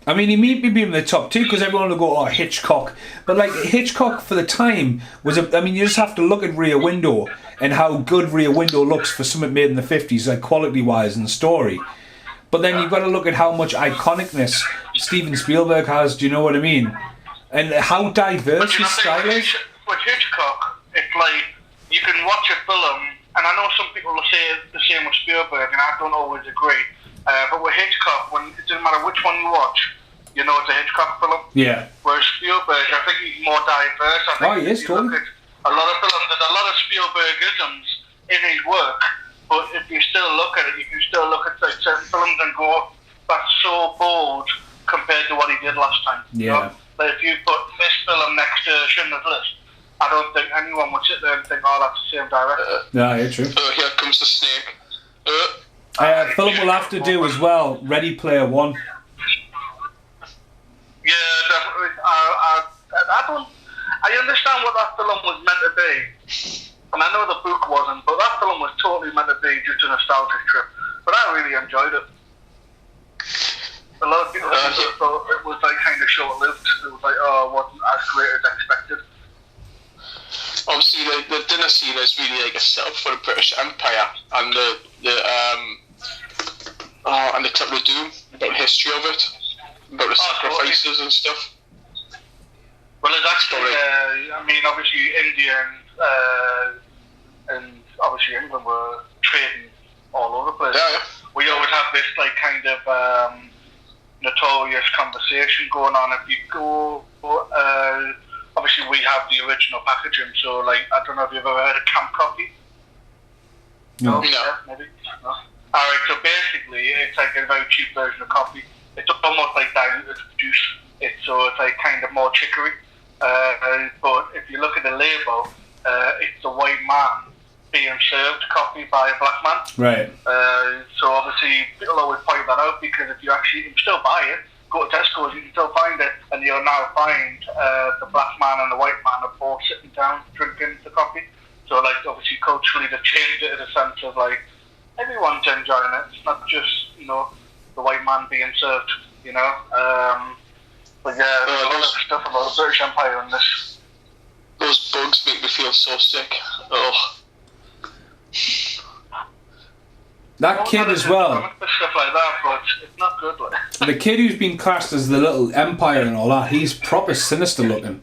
I mean, he may be in the top 2 because everyone will go, oh, Hitchcock. But like, Hitchcock for the time was I mean, you just have to look at Rear Window and how good Rear Window looks for something made in the 50s, like quality-wise and story. But then you've got to look at how much iconicness Steven Spielberg has, do you know what I mean? And how diverse his style is. With Hitchcock, it's like, you can watch a film, and I know some people will say the same with Spielberg, and I don't always agree. But with Hitchcock, it doesn't matter which one you watch, you know it's a Hitchcock film. Yeah. Whereas Spielberg, I think he's more diverse. I think he is, totally. Look at a lot of films, there's a lot of Spielbergisms in his work, but if you still look at it, you can still look at like, certain films and go, that's so bold compared to what he did last time. Yeah. You know? Like if you put this film next to Schindler's List, I don't think anyone would sit there and think, oh, that's the same director. Yeah, true. Here comes the snake. Film will have to do as well, Ready Player One. Yeah, definitely. I understand what that film was meant to be, and I know the book wasn't, but that film was totally meant to be just a nostalgic trip. But I really enjoyed it. A lot of people thought it was like kind of short-lived. It was like, oh, it wasn't as great as expected. Obviously, the dinner scene is really like a setup for the British Empire and the Temple of Doom, about the history of it, about the sacrifices and stuff. Well, it's actually, I mean, obviously India and obviously England were trading all over the place. Yeah. We always have this like kind of notorious conversation going on. If you go, obviously we have the original packaging, so like I don't know if you've ever heard of camp coffee. No. Yeah, maybe. No. Alright, so basically it's like a very cheap version of coffee. It's almost like diluted juice. It's like kind of more chicory. But if you look at the label, it's a white man being served coffee by a black man. Right. So obviously people always point that out because if you can still buy it, go to Tesco's, you can still find it, and you'll now find the black man and the white man are both sitting down drinking the coffee. So like obviously culturally they've changed it in a sense of like everyone's enjoying it. It's not just, you know, the white man being served, you know. But yeah, there's a lot of stuff about the British Empire in this. Those bugs make me feel so sick. Oh. That kid as well. Stuff like that, but it's not good. Like. The kid who's been cast as the little Empire and all that, he's proper sinister looking.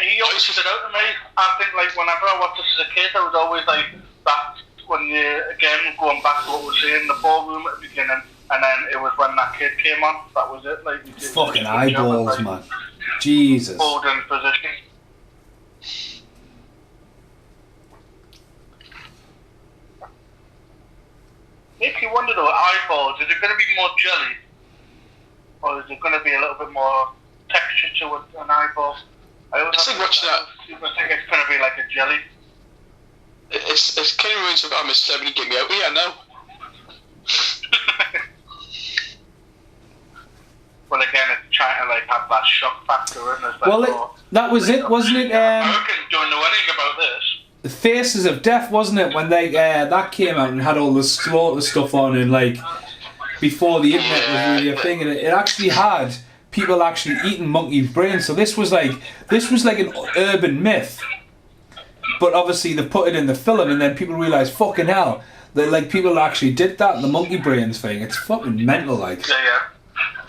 He always stood out to me. I think like whenever I watched this as a kid, I was always like that. When you again going back to what we were saying, the ballroom at the beginning, and then it was when that kid came on. That was it. Like fucking eyeballs, like, man. Jesus. Holding position. Makes you wonder though, eyeballs, is it going to be more jelly? Or is it going to be a little bit more texture to an eyeball? I think it's going to be like a jelly. It's kind of ruins of I'm a celebrity, get me out here now. Well, again, it's trying to like have that shock factor in as well. That was it, wasn't it? Americans don't know anything about this. The Faces of Death, wasn't it, when they that came out and had all the slaughter stuff on and like before the internet was really a thing, and it actually had people actually eating monkey brains. So this was like an urban myth, but obviously they put it in the film, and then people realised, fucking hell, that like people actually did that, the monkey brains thing. It's fucking mental, like. Yeah.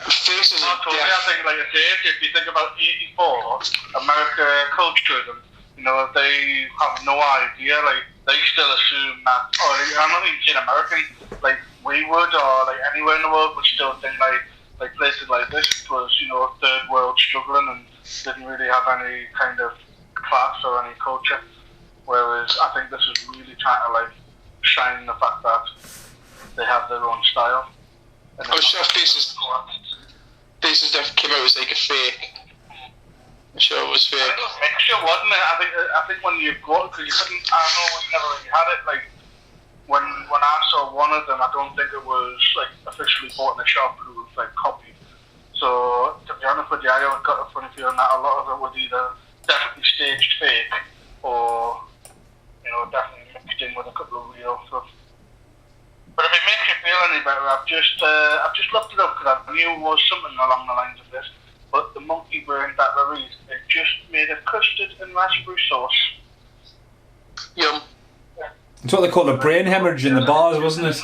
Faces of Death. I think, like I said, if you think about 84, America cultured them. you know, they have no idea. Like, they still assume that, or I'm not even saying American, like we would, or like anywhere in the world would still think like places like this was, you know, third world struggling and didn't really have any kind of class or any culture. Whereas I think this is really trying to like shine the fact that they have their own style. I was shocked this is that came out as like a fake. I'm sure it was fake. It was a mixture, wasn't it? I think when you got it, because you couldn't, I don't know, whenever you had it, like when I saw one of them, I don't think it was like officially bought in a shop. It was like copied. So to be honest with you, I always got a funny feeling that a lot of it was either definitely staged fake or, you know, definitely mixed in with a couple of real stuff. But if it makes you feel any better, I've just looked it up because I knew it was something along the lines of this. But the monkey brain that they read, it just made a custard and raspberry sauce. Yum. It's what they call a brain hemorrhage in the bars, wasn't it? Is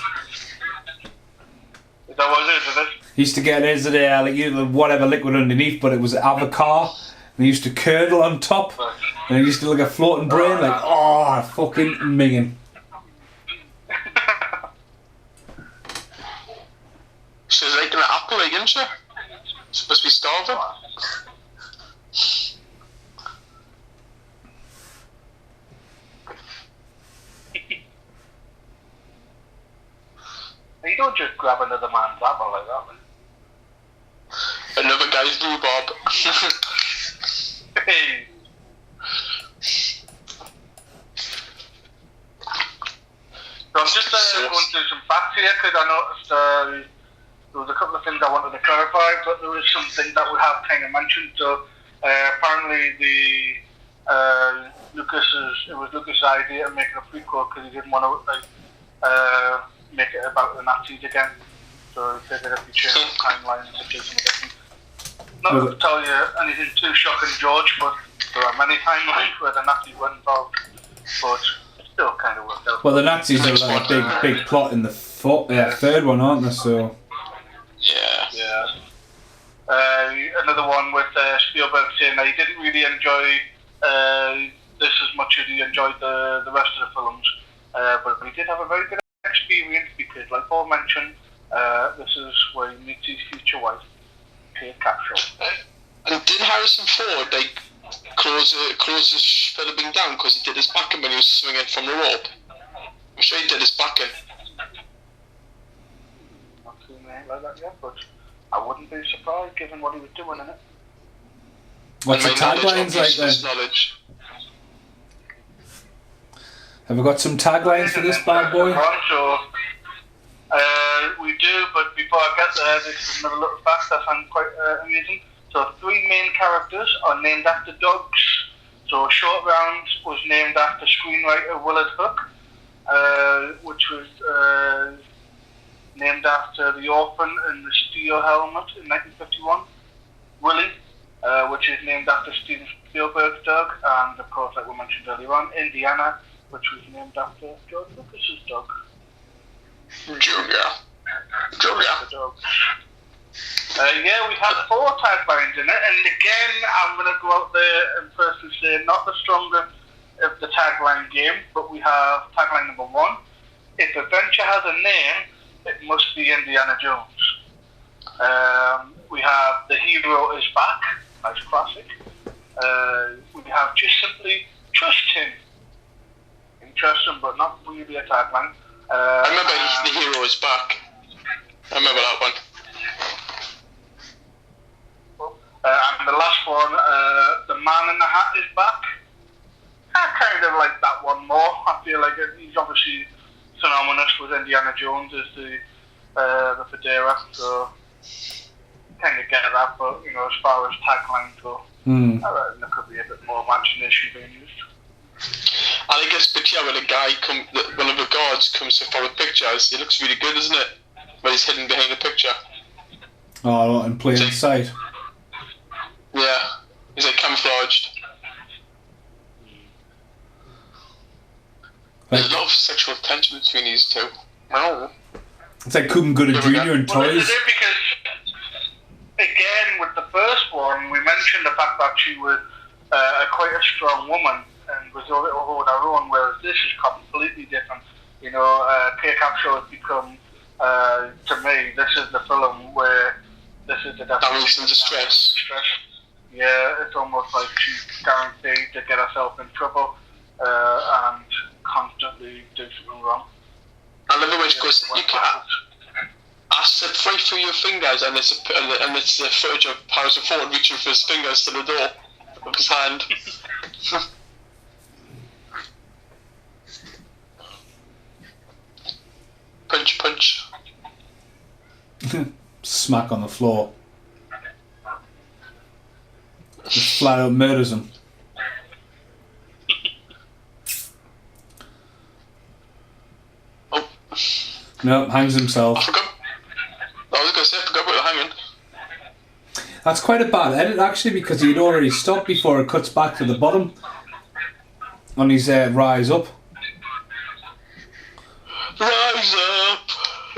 that what it is? He used to get his like whatever liquid underneath, but it was avocado. And he used to curdle on top, and it used to look like a floating brain, like fucking minging. She's like an apple, like, isn't she? Supposed to be starving. You don't just grab another man's apple like that, man. Another guy's rhubarb. Hey. So I'm just going through some facts here because I noticed there was a couple of things I wanted to clarify, but there was something that we have kind of mentioned. So apparently it was Lucas's idea to make it a prequel because he didn't want to make it about the Nazis again. So he figured if you change the timeline to do something different. Not to tell you anything too shocking, George, but there are many timelines where the Nazis were involved, but it still kind of worked out. Well, the Nazis are like a big plot in the third one, aren't they? So. Yeah. Another one with Spielberg saying that he didn't really enjoy this as much as he enjoyed the rest of the films, but he did have a very good experience because, like Paul mentioned, this is where he meets his future wife, Kate Capshaw. And did Harrison Ford like close his filming down because he did his backing when he was swinging from the rope? I'm sure he did his backing. Like that yet, but I wouldn't be surprised given what he was doing in it. What's the taglines like then? Have we got some taglines for this bad boy? So, we do, but before I get there, this is another little fact I find quite amusing. So 3 main characters are named after dogs. So Short Round was named after screenwriter Willard Hook, which was named after the orphan in the steel helmet in 1951. Willie, which is named after Steven Spielberg's dog, and of course, like we mentioned earlier on, Indiana, which was named after George Lucas's dog. Junior. Yeah, we have 4 taglines in it, and again, I'm going to go out there and personally say not the strongest of the tagline game, but we have tagline number 1. If adventure has a name, it must be Indiana Jones. We have The Hero is Back, nice classic. We have just simply Trust Him. Interesting, but not really a tagline. I remember The Hero is Back. I remember that one. And the last one, The Man in the Hat is Back. I kind of like that one more. I feel like he's obviously synonymous with Indiana Jones as the fedora, so kind of get that, but you know, as far as taglines go, I reckon there could be a bit more imagination being used. And I guess, but yeah, when one of the guards comes to follow pictures, it looks really good, doesn't it? When he's hidden behind the picture. Oh, in plain sight. Yeah, he's like camouflaged. There's a lot of sexual tension between these two. Oh. It's like Coogan Gooding Jr. and Well, Toys. this is it because, again, with the first one, we mentioned the fact that she was quite a strong woman was a little hold our own, whereas this is completely different. You know, K-Capsule has become, to me, this is the film where this is the Damage and distress. Yeah, it's almost like she's guaranteed to get herself in trouble and constantly do something wrong. I love it when she goes, you can't. I said right through your fingers, and it's the footage of Harrison Ford reaching for his fingers to the door of his hand. Punch, punch. Smack on the floor. Just flat out murders him. Oh. No, hangs himself. I forgot. I was going to say, I forgot about the hanging. That's quite a bad edit actually, because he'd already stopped before it cuts back to the bottom on his rise up. Rise up.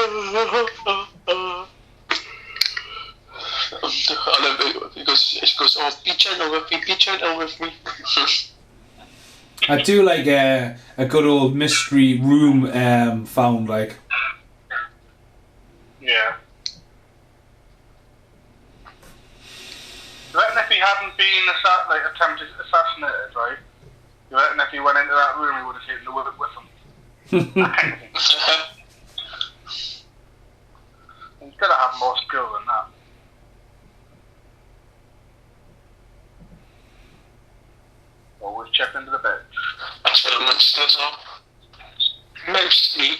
I love it. He goes, oh, be gentle with me. I do like a good old mystery room found, like. Yeah. You reckon if he hadn't been attempted assassinated, right? You reckon if he went into that room, he would have taken the whip with him? He's got to have more skill than that. Always check into the bed. That's what the monsters are. Mostly.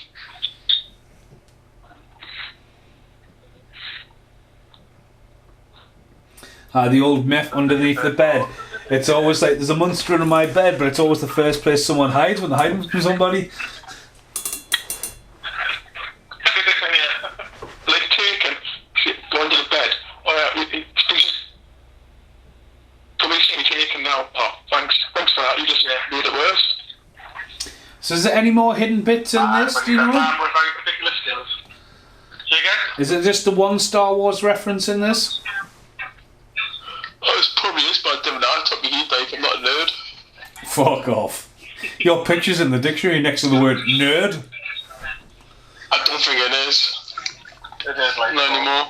The old myth underneath the bed. It's always like there's a monster under my bed, but it's always the first place someone hides when they're hiding from somebody. Yeah. Like taken, go under the bed. Alright, come and see taken now. Oh, thanks for that. You just made it worse. So is there any more hidden bits in this, do you know? With very particular skills. Say again? Is it just the one Star Wars reference in this? Oh, it probably is, but I didn't know. I took me heat like I'm not a nerd. Fuck off. Your picture's in the dictionary next to the word nerd. I don't think it is. It is like Not anymore.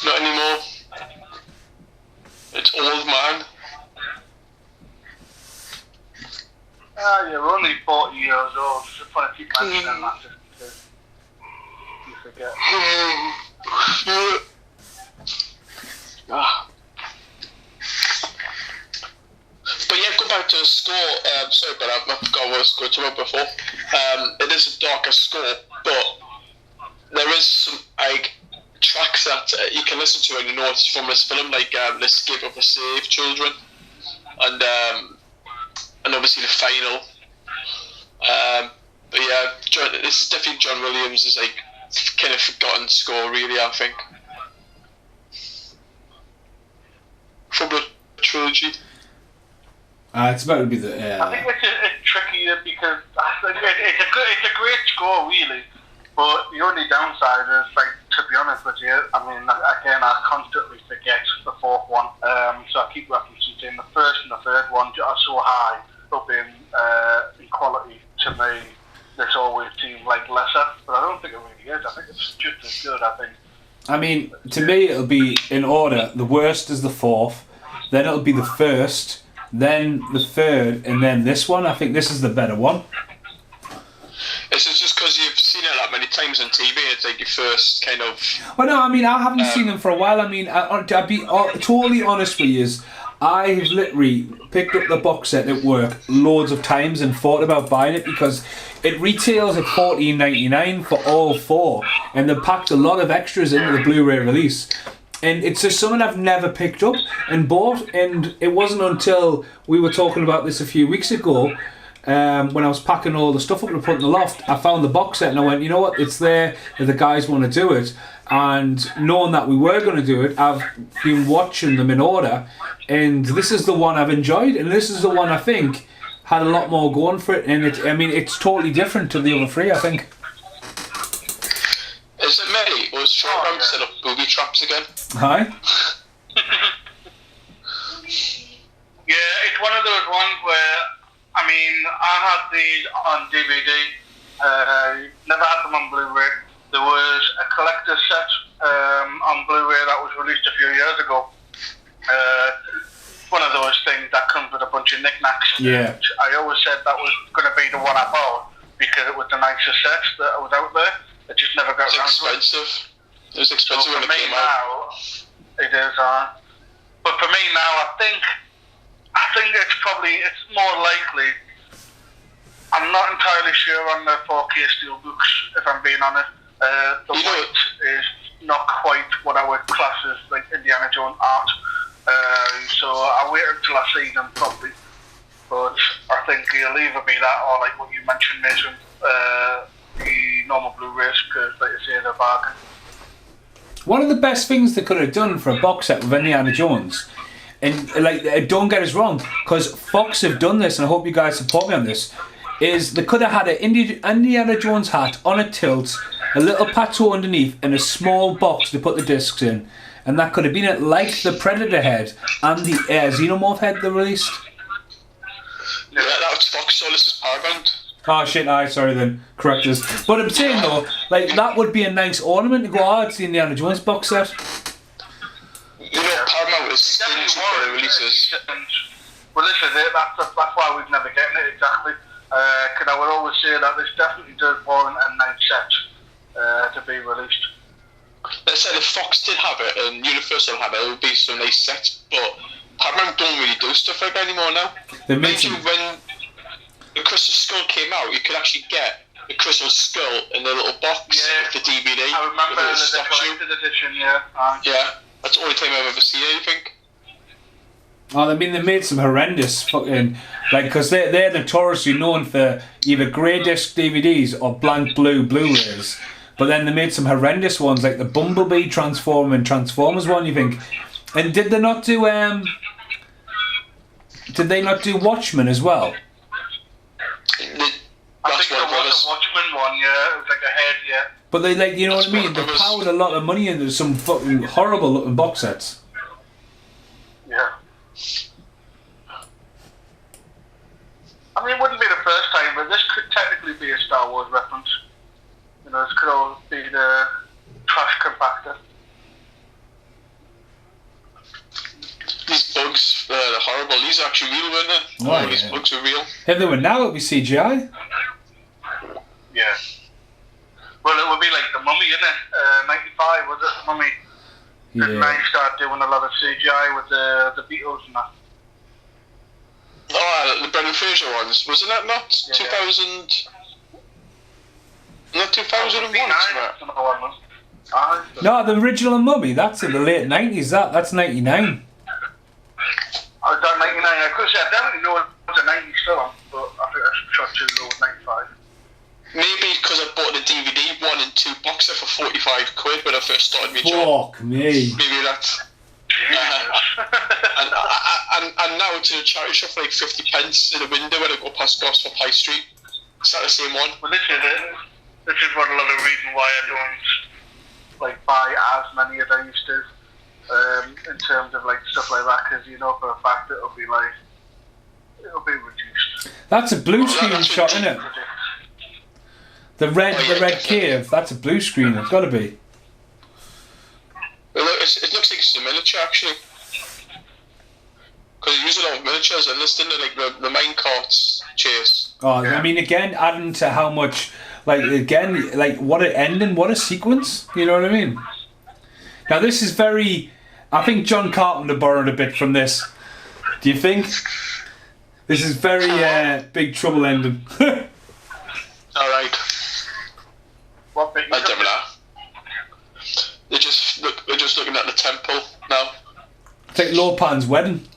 Not anymore. It's old man. You're only 40 years old. Just want to keep mentioning that just because you forget. But yeah, go back to the score. Sorry, but I forgot what I was going to talk before. It is a darker score, but there is some like tracks that you can listen to and you know it's from this film, like "The Escape of the Saved Children," and obviously the final. But yeah, this is definitely John Williams' like kind of forgotten score, really. I think from the trilogy. It's about to be the. I think it's trickier because it's a great score, really. But the only downside is, like, to be honest with you, I mean, again, I constantly forget the fourth one. So I keep referencing saying the first and the third one are so high up in quality. To me, this always seems like lesser, but I don't think it really is. I think it's just as good. I mean, to me, it'll be in order. The worst is the fourth, then it'll be the first, then the third, and then this one. I think this is the better one. It's just because you've seen it that many times on TV. It's like your first kind of. Well, no, I mean, I haven't seen them for a while. I mean, I'll be totally honest with you. I've literally picked up the box set at work loads of times and thought about buying it because it retails at $14.99 for all four, and they packed a lot of extras into the Blu-ray release. And it's just something I've never picked up and bought, and it wasn't until we were talking about this a few weeks ago, when I was packing all the stuff up to put in the loft, I found the box set and I went, you know what, it's there if the guys want to do it. And knowing that we were going to do it, I've been watching them in order, and this is the one I've enjoyed, and this is the one I think had a lot more going for it, and it's totally different to the other three, I think. Is it me? Or is Short set up booby traps again? Hi? Yeah, it's one of those ones where, I mean, these on DVD. Never had them on Blu-ray. There was a collector's set on Blu-ray that was released a few years ago. One of those things that comes with a bunch of knickknacks. Yeah. I always said that was going to be the one I bought because it was the nicest set that was out there. It just never got around to it. It was expensive when it came out. It is. But for me now, I think it's more likely. I'm not entirely sure on the 4K steelbooks, if I'm being honest. The white is not quite what I would class as like Indiana Jones art. So I'll wait until I see them properly. But I think it'll either be that or like what you mentioned, Mason, the normal Blu-rays, because like you say, they're bargain. One of the best things they could have done for a box set with Indiana Jones, and like, don't get us wrong, because Fox have done this, and I hope you guys support me on this, is they could have had an Indiana Jones hat on a tilt, a little plateau underneath, and a small box to put the discs in. And that could have been it, like the Predator head and the Xenomorph head they released. Yeah, that was Fox, so this is Paramount. Oh shit, sorry then, correct us. But I'm saying though, like that would be a nice ornament to go, it's the Indiana Jones box set. You know, Paramount is stingy for the releases. Well, listen, that's why we've never gotten it exactly. Because I would always say that this definitely does warrant a nice set to be released. Let's say if Fox did have it and Universal had it, it would be some nice sets, but Paramount don't really do stuff like that anymore now. Imagine when the Crystal Skull came out, you could actually get the Crystal Skull in a little box with the DVD. I remember the collected edition, Yeah, that's the only time I've ever seen anything. Oh, I mean, they made some horrendous fucking, like, because they're notoriously known for either grey disc DVDs or blank blue Blu-rays. But then they made some horrendous ones, like the Bumblebee Transformers one. You think, and did they not do Watchmen as well? I think there was a Watchmen one, yeah. It was like a head, yeah. But they, like, you know what I mean? They poured a lot of money into some fucking horrible looking box sets. Yeah. I mean, it wouldn't be the first time, but this could technically be a Star Wars reference. You know, this could all be the trash compactor. These bugs, they're horrible. These are actually real, weren't they? Oh, these bugs are real. If they were now, it would be CGI. Yeah. Well, it would be like the Mummy, innit? 95, was it? The Mummy. Yeah. Didn't they start doing a lot of CGI with the Beatles and that? Oh, the Brendan Fraser ones. Wasn't that not 2000? Not 2001, No, the original Mummy, that's in the late 90s, that's 99. I was done 99, I could say I definitely know it was a 90s film, but I think I shot too low with 95. Maybe because I bought the DVD 1 and 2 box set for 45 quid when I first started my job. Fuck me. Maybe that's... and now it's in a charity shop for like 50 pence in a window when I go past Gosford High Street. Is that the same one? Well, this is it. This is one of the reasons why I don't like buy as many as I used to, in terms of like stuff like that, because you know for a fact it'll be reduced. That's a blue screen shot, isn't it? The red cave. That's a blue screen. It's got to be. It looks like it's a miniature actually, because they use a lot of miniatures and this didn't like the minecarts chase. Oh, yeah. I mean, again, adding to how much. Like, again, like, what an ending, what a sequence, you know what I mean? Now, this is very... I think John Carpenter borrowed a bit from this. Do you think? This is very Big Trouble ending. Alright. What bit? I don't know. They're just looking at the temple now. It's like Lopan's wedding.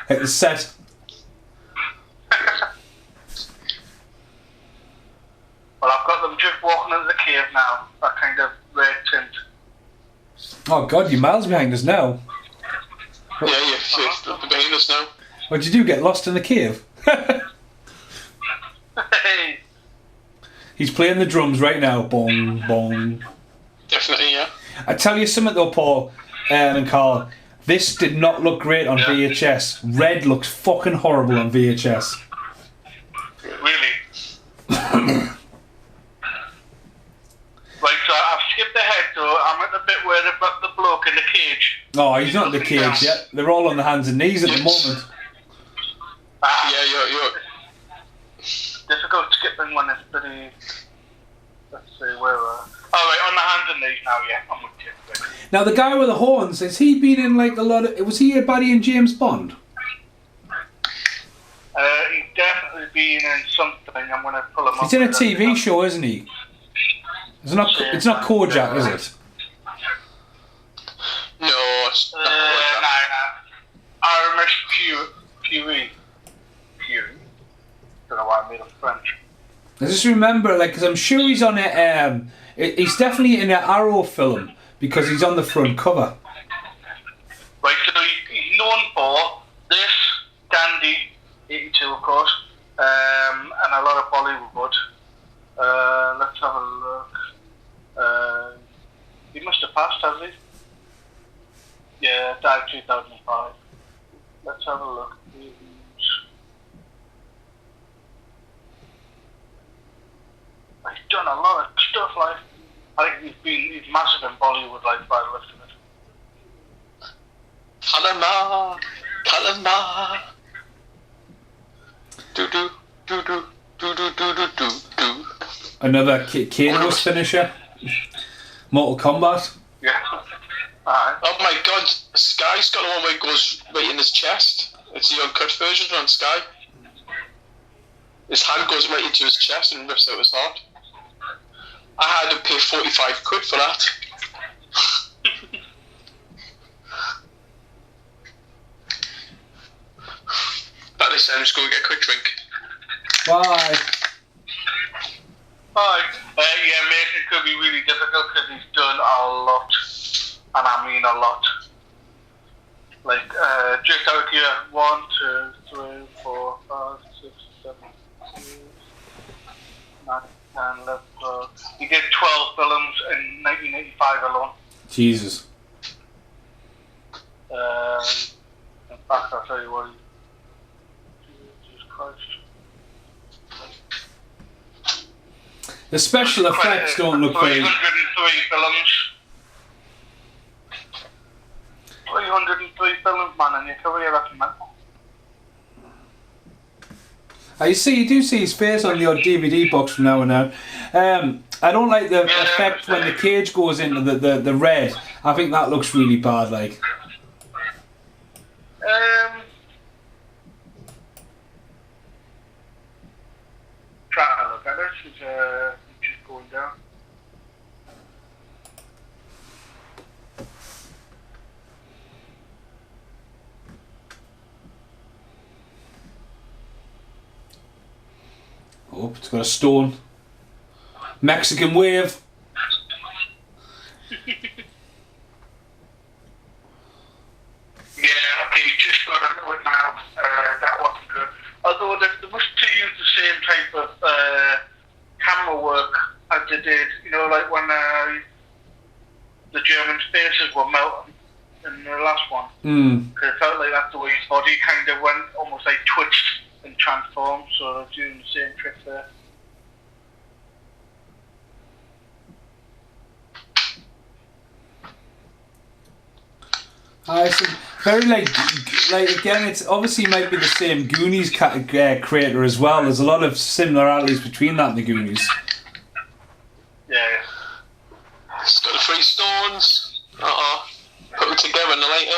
Like the set. Well, I've got them just walking into the cave now. That kind of red tint. Oh God, you're miles behind us now. Yeah, they're behind us now. What'd you do? Get lost in the cave? Hey. He's playing the drums right now. Bong, bong. Definitely, yeah. I tell you something though, Paul and Carl. This did not look great on VHS. Red looks fucking horrible on VHS. Really? where they've got the bloke in the cage. Oh, he's not in the Looking down. cage yet. They're all on the hands and knees at the moment. Yeah, Difficult skipping when it's pretty. Let's see where. Alright, on the hands and knees now. Yeah, I'm with you. Now, the guy with the horns, has he been in like a lot of... Was he a baddie in James Bond? He's definitely been in something. I'm going to pull him up. He's in a TV show, isn't he? It's not Kojak, is it? No, it's not. No. Aramis Puri. Don't know why I made up French. I just remember, like, because I'm sure he's on it. He's definitely in an Arrow film because he's on the front cover. Right, so he's known for this, Dandy, 82 of course, and a lot of Bollywood. Let's have a look. He must have passed, has he? Yeah, died 2005. Let's have a look. He's done a lot of stuff, like, I think he's massive in Bollywood, like, by the looks of it. Kalama. Do. Another Kano's finisher. Mortal Kombat. Yeah. Alright. Oh my god, Sky's got one where it goes right in his chest. It's the uncut version on Sky. His hand goes right into his chest and rips out his heart. I had to pay 45 quid for that. But this time, just go get a quick drink. Bye. Alright. Yeah, Mason could be really difficult because he's done a lot. And I mean a lot. Like, just out here, 1, 2, 3, 4, 5, 6, 7, 8, 9, 10, 11, 12. He did 12 films in 1985 alone. Jesus. In fact, I'll tell you what. Jesus Christ. The special effects don't look very... 303 films. 303 films, man, in your career, that's mental. You do see his face on the odd DVD box from now and then. I don't like the effect when the cage goes into the red. I think that looks really bad, like. Trying to look at it, it's just going down. Oh, it's got a stone. Mexican wave. Yeah, okay, just got to know it now. That wasn't good. Although they must have used the same type of camera work as they did, you know, like when the German faces were melting in the last one. Because it felt like that's the way his body kind of went, almost like twitched and transformed, so they're doing the same trick there. It's very like again. It's obviously might be the same Goonies creator as well. There's a lot of similarities between that and the Goonies. Yeah. It's got the 3 stones. Put them together in the lighter.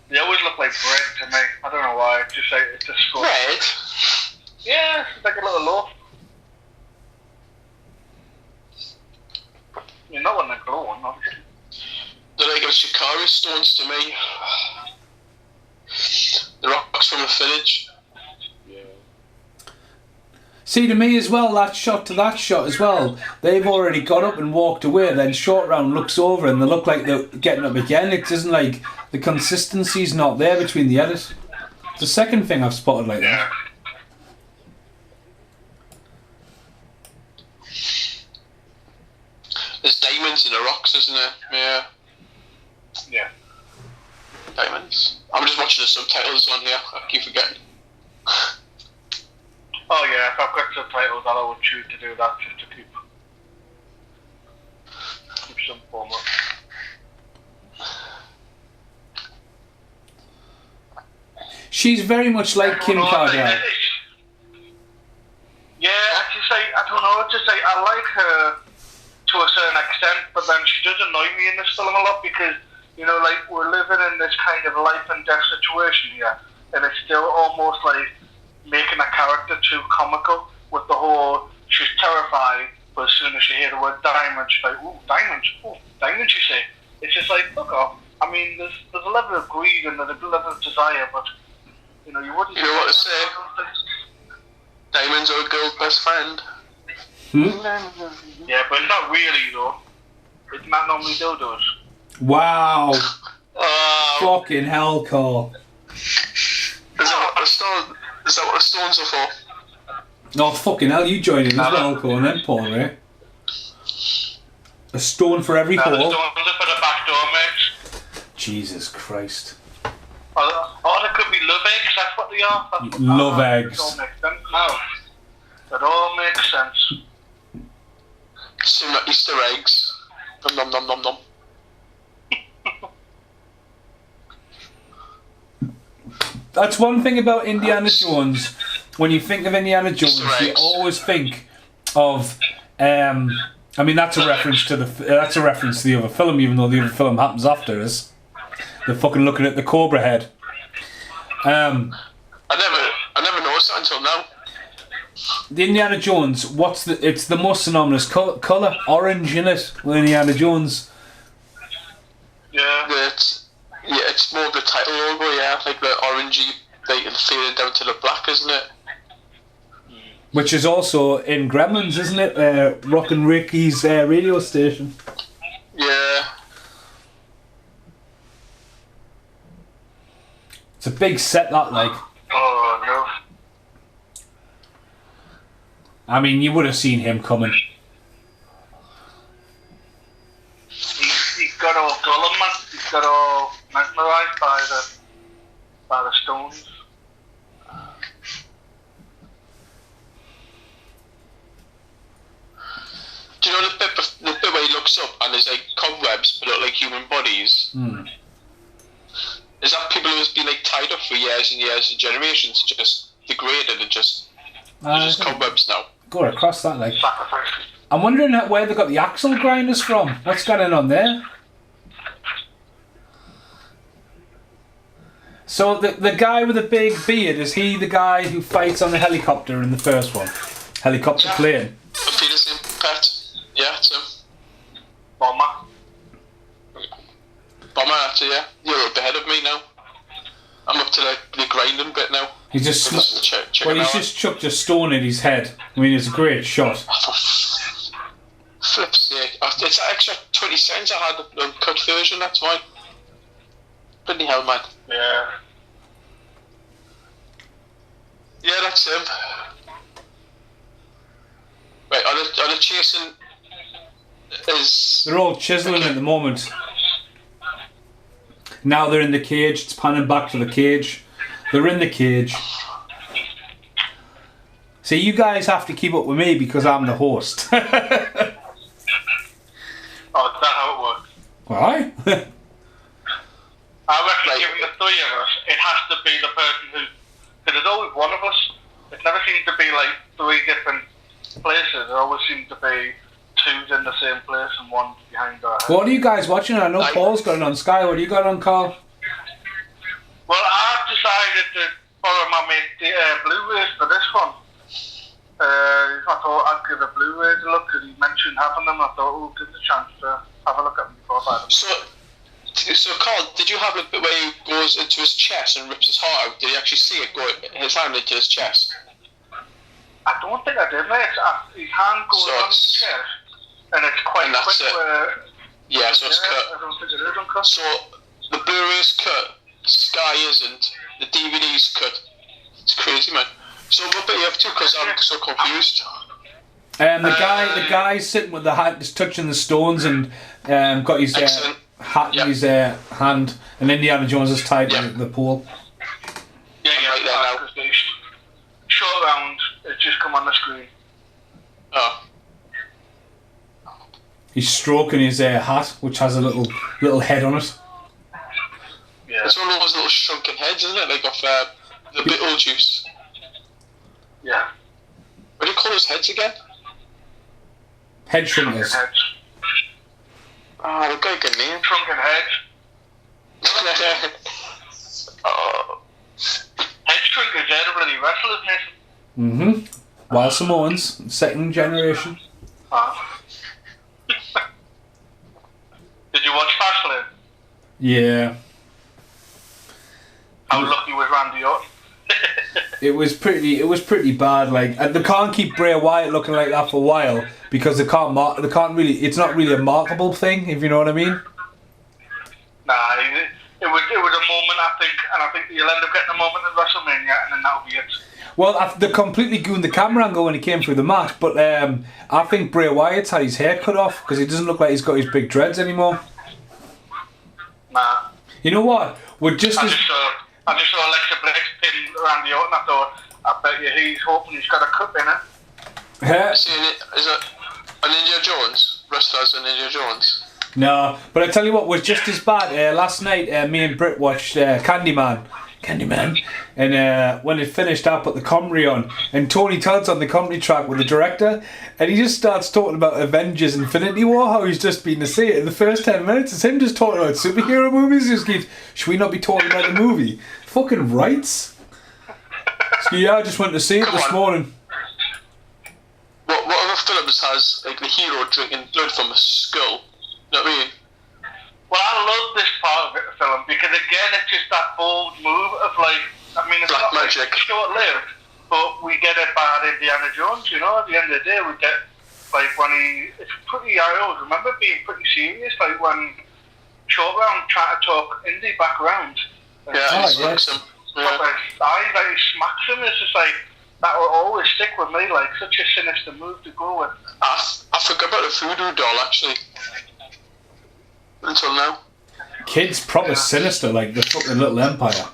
They always look like bread to me. I don't know why. It's just like it's a skull. Bread? Yeah, it's like a little loaf. You're not when they're glowing, obviously. They're like Shikari stones to me. The rocks from the village. Yeah. See, to me as well, that shot to that shot as well, they've already got up and walked away, then Short Round looks over and they look like they're getting up again. It isn't like the consistency's not there between the edit. It's the second thing I've spotted like that. There's diamonds in the rocks, isn't there? Yeah. Yeah. Diamonds. I'm just watching the subtitles on here. I keep forgetting. Oh yeah, if I've got subtitles, I would choose to do that just to keep some form of. She's very much like Kim Kardashian. Yeah, I don't know. It's just like I like her to a certain extent, but then she does annoy me in this film a lot because like we're living in this kind of life and death situation here, and it's still almost like making a character too comical with the whole she's terrified, but as soon as she hears the word diamond, she's like, ooh, diamonds, you say. It's just like, fuck off. I mean, there's a level of greed and there's a level of desire, but you wouldn't. You know what to say? Diamonds are a girl's best friend. Yeah, but it's not really though. It's not normally dildos. Wow. Fucking hell, Carl. Is that what the stones are for? Oh, fucking hell, you joined in as well, Carl, then, Paul Rae. A stone for every hole. The stones are for the back door, mate. Jesus Christ. Or there could be love eggs, that's what they are. Love eggs. It all makes sense now. It all makes sense. Some Easter eggs. Nom nom nom nom nom. That's one thing about Indiana Jones. When you think of Indiana Jones, you always think of. I mean, that's a reference to the other film, even though the other film happens after us. They're fucking looking at the Cobra head. I never noticed that until now. The Indiana Jones. It's the most synonymous colour, orange in it. With Indiana Jones. Yeah. It's more the title logo, yeah, like the orangey, like faded down to the black, isn't it? Which is also in Gremlins, isn't it? Rock and Ricky's radio station. Yeah. It's a big set, that, like. Oh, no. I mean, you would have seen him coming. He got all Gollum, man. He got all mesmerised by the stones. Do you know the bit where he looks up and there's like cobwebs but look like human bodies? Is that people who's been like tied up for years and years and generations just degraded and just cobwebs now? Go across that, like. I'm wondering where they got the axle grinders from. What's going on there? So the guy with the big beard, is he the guy who fights on the helicopter in the first one? Helicopter plane. Peterson pet. Yeah, it's him. Bomber, actually, yeah. You're up ahead of me now. I'm up to the grinding bit now. He's just just chucked a stone in his head. I mean, it's a great shot. Flip's sake. It's that extra 20 cents I had the cut version, that's why. Bloody hell, man. yeah. Yeah, that's him. Right, are they chasing... They're all chiseling at the moment. Now they're in the cage. It's panning back to the cage. They're in the cage. See, you guys have to keep up with me because I'm the host. Oh, is that how it works? Why? I reckon given the three of us, it has to be the person who... Because there's always one of us. It never seems to be like three different places. It always seems to be two's in the same place and one's behind our head. What are you guys watching? I know Paul's got it on Sky. What do you got on, Carl? Well, I've decided to borrow my mate Blu-rays for this one. I thought I'd give the Blu-rays a look because he mentioned having them. I thought, oh, give it a chance to have a look at them before I buy them. So Carl, did you have a bit where he goes into his chest and rips his heart out? Did you actually see it go his hand into his chest? I don't think I did, mate. His hand goes on his chest, and it's quite quick. Yeah, so it's cut. I don't think it is uncut. So the Blu-ray's cut, Sky isn't, the DVD's cut. It's crazy, man. So what are you up to? Because I'm so confused. The guy's sitting with the hat, just touching the stones, and got his hat in his hand, and Indiana Jones is tied to the pole. Yeah, right there now. Short round, it's just come on the screen. Oh. He's stroking his hat, which has a little head on it. Yeah. It's one of those little shrunken heads, isn't it? Like off The Beetlejuice. Yeah. What do you call those heads again? Head shrinkers. Heads. Oh, they've got a good name. Shrunken heads. Oh. Head shrinkers, they're the bloody wrestlers, Nathan. Wild Samoans, second generation. Did you watch Fastlane? Yeah. How lucky was Randy Orton? It was pretty bad. Like, and they can't keep Bray Wyatt looking like that for a while because they can't really. It's not really a marketable thing, if you know what I mean. Nah, it was a moment, I think, and I think you'll end up getting a moment at WrestleMania, and then that'll be it. Well, they completely gooned the camera angle when he came through the match, but I think Bray Wyatt's had his hair cut off because he doesn't look like he's got his big dreads anymore. Nah. You know what? We're just I just saw Alexa Bliss pin Randy Orton. I thought, I bet you he's hoping he's got a cup in it. Is it a Ninja Jones? Wrestlers and Ninja Jones? No, but I tell you what was just as bad. Last night, me and Britt watched Candyman, and when it finished, I put the commentary on, and Tony Todd's on the commentary track with the director, and he just starts talking about Avengers Infinity War, how he's just been to see it in the first 10 minutes. It's him just talking about superhero movies. He just keeps, should we not be talking about the movie? Fucking rights. So yeah, I just went to see it this morning. What other films has like the hero drinking blood from a skull? You know what I mean? Well, I love this part of the film because again, it's just that bold move of like, I mean, it's Black not magic. like short-lived, but we get it bad Indiana Jones. You know, at the end of the day, we get like when it's pretty. I always remember being pretty serious, like when Short Round tried to talk Indy back around. Yeah, he smacks him. Yeah. Like he smacks him. It's just like that will always stick with me. Like such a sinister move to go with. I forgot about the voodoo doll actually. Until now. Kids proper sinister, like the fucking Little Empire.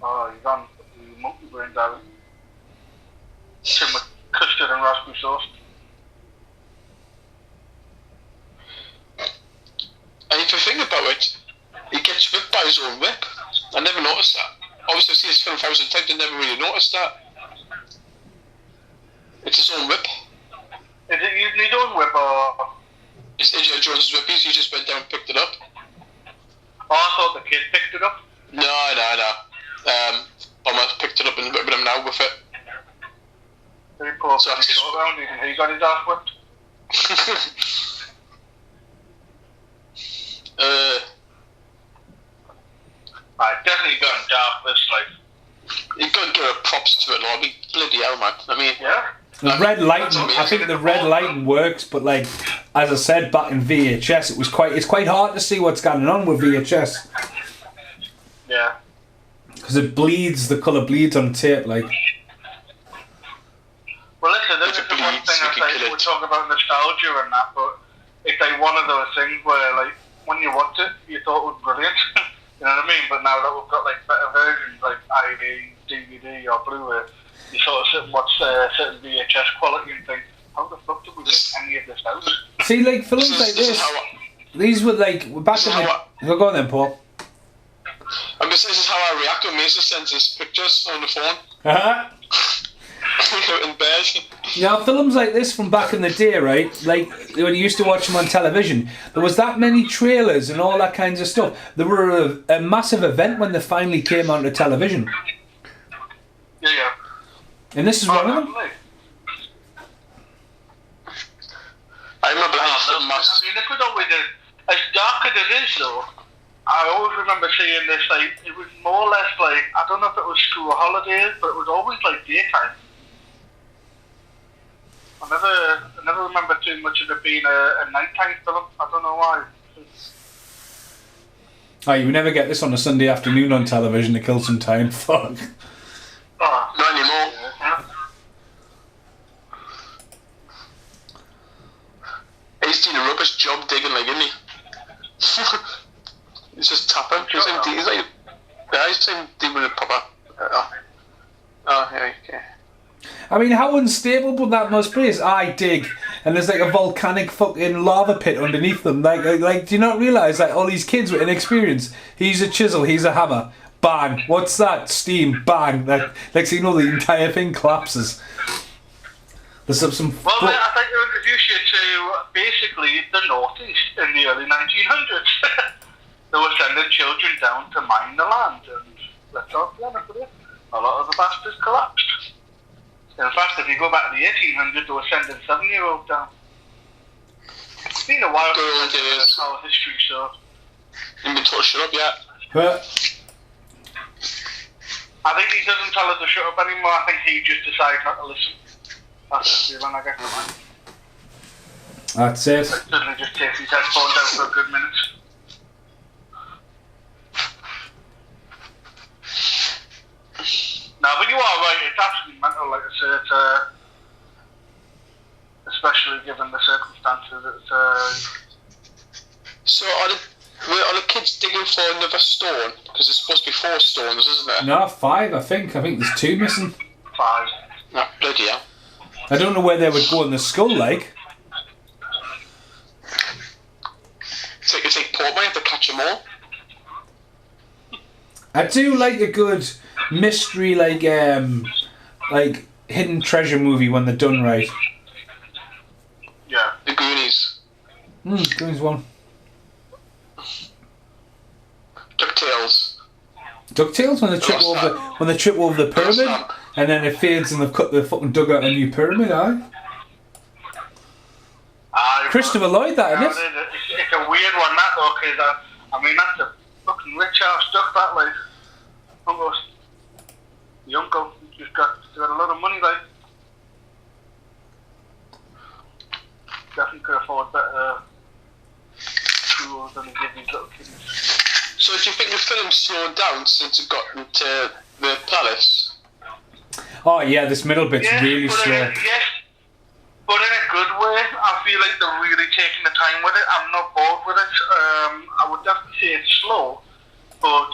Oh, he's on the monkey brain, darling. Him with custard and raspberry sauce. And if you think about it, he gets whipped by his own whip. I never noticed that. Obviously, I've seen this film 1,000 times, I never really noticed that. It's his own whip. Is it using his own whip or? It's Indiana Jones' whip. He just went down and picked it up. Oh, I thought the kid picked it up. No. Bomber picked it up and whipping him now with it. Very poor. So that's his... around, he got his ass whipped. I definitely got dark this life. You got to give it props to it, Lord. I mean, bloody hell, man. I mean, yeah. The red lighting, I think the red lighting works, but like as I said back in VHS, it's quite hard to see what's going on with VHS. Yeah. Because it bleeds, the colour bleeds on tape, like. Well, listen, this is the one thing I say, we talk about nostalgia and that, but it's like one of those things where, like, when you watch it, you thought it was brilliant. You know what I mean? But now that we've got, like, better versions, like DVD or Blu-ray, you sort of sit and watch certain VHS quality and think, how the fuck did we get any of this out? See, like, films like this, these were, like, back in the... Go on then, Paul. I'm going to say this is how I react when Mason sends us pictures on the phone. Uh-huh. In bed. Now, films like this from back in the day, right? Like when you used to watch them on television, there was that many trailers and all that kinds of stuff. They were a massive event when they finally came onto television. Yeah. And this is one of them. I remember I mean, this was always as dark as it is, though. I always remember seeing this, like, it was more or less like, I don't know if it was school holidays, but it was always like daytime. I never remember too much of it being a nighttime film. I don't know why. Oh, you would never get this on a Sunday afternoon on television to kill some time. Fuck. Oh, not anymore. Yeah. He's doing a rubbish job digging, like, isn't he? He's just tapping. He's like, he's dealing with a proper. Oh, yeah, okay. I mean, how unstable would that must be? I dig, and there's like a volcanic fucking lava pit underneath them. Like, do you not realise that all these kids were inexperienced? He's a chisel, he's a hammer. bang. What's that? Steam, bang. Next thing you know, the entire thing collapses. There's some. Well, mate, I think they'll introduce you to basically the Northeast in the early 1900s. They were sending children down to mine the land, and let's not be honest with you, a lot of the bastards collapsed. In fact, if you go back to the 1800s, they were sending 7-year-olds down. It's been a while since our history, so. You've been told to shut up yet? I think he doesn't tell us to shut up anymore. I think he just decides not to listen. That's the feeling I get from him. That's it. Like, suddenly just takes his headphones out for a good minute. No, but you are right. It's absolutely mental. Like I say, it's especially given the circumstances. So are the kids digging for another stone? Because there's supposed to be 4 stones, isn't there? No, 5. I think there's 2 missing. 5. No, bloody hell. I don't know where they would go in the skull, like. It's like Portman, you have to catch them all. I do like a good mystery, like hidden treasure movie when they're done right. Yeah. The Goonies. Goonies one. DuckTales. DuckTales when they trip over the pyramid and then it fades and they've dug out a new pyramid, aye? Christopher Lloyd, that, isn't it? It's a weird one, that, though, because, that's a fucking rich house stuff, that, like. The uncle just got a lot of money, like. Definitely could afford better tools than he did these little kids. So do you think the film's slowed down since it got into the palace? Oh yeah, this middle bit's really slow. Yes, but in a good way. I feel like they're really taking the time with it. I'm not bored with it. I would definitely say it's slow, but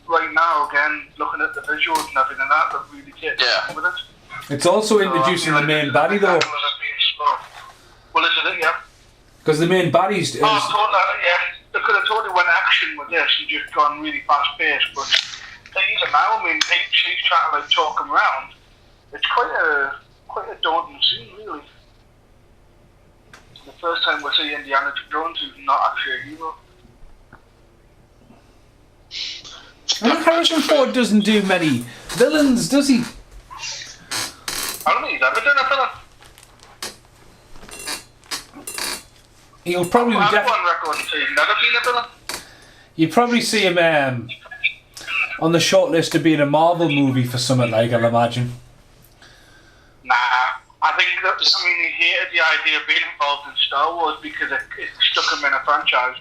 right now, again, looking at the visuals and everything, they're really taking time with it. It's also introducing the main baddie though. Well, this is it, yeah. Because the main baddie's... Totally, yeah. They could have totally went action with this and just gone really fast paced, but even now, she's trying to talk him around. It's quite a daunting scene, really. The first time we see Indiana Jones who's not actually a hero. Harrison Ford doesn't do many villains, does he? I don't think he's ever done a villain. He'll probably I've one record to say he's never been a villain. You probably see him on the short list of being a Marvel movie for something like, I'll imagine. Nah, I think that he hated the idea of being involved in Star Wars because it stuck him in a franchise.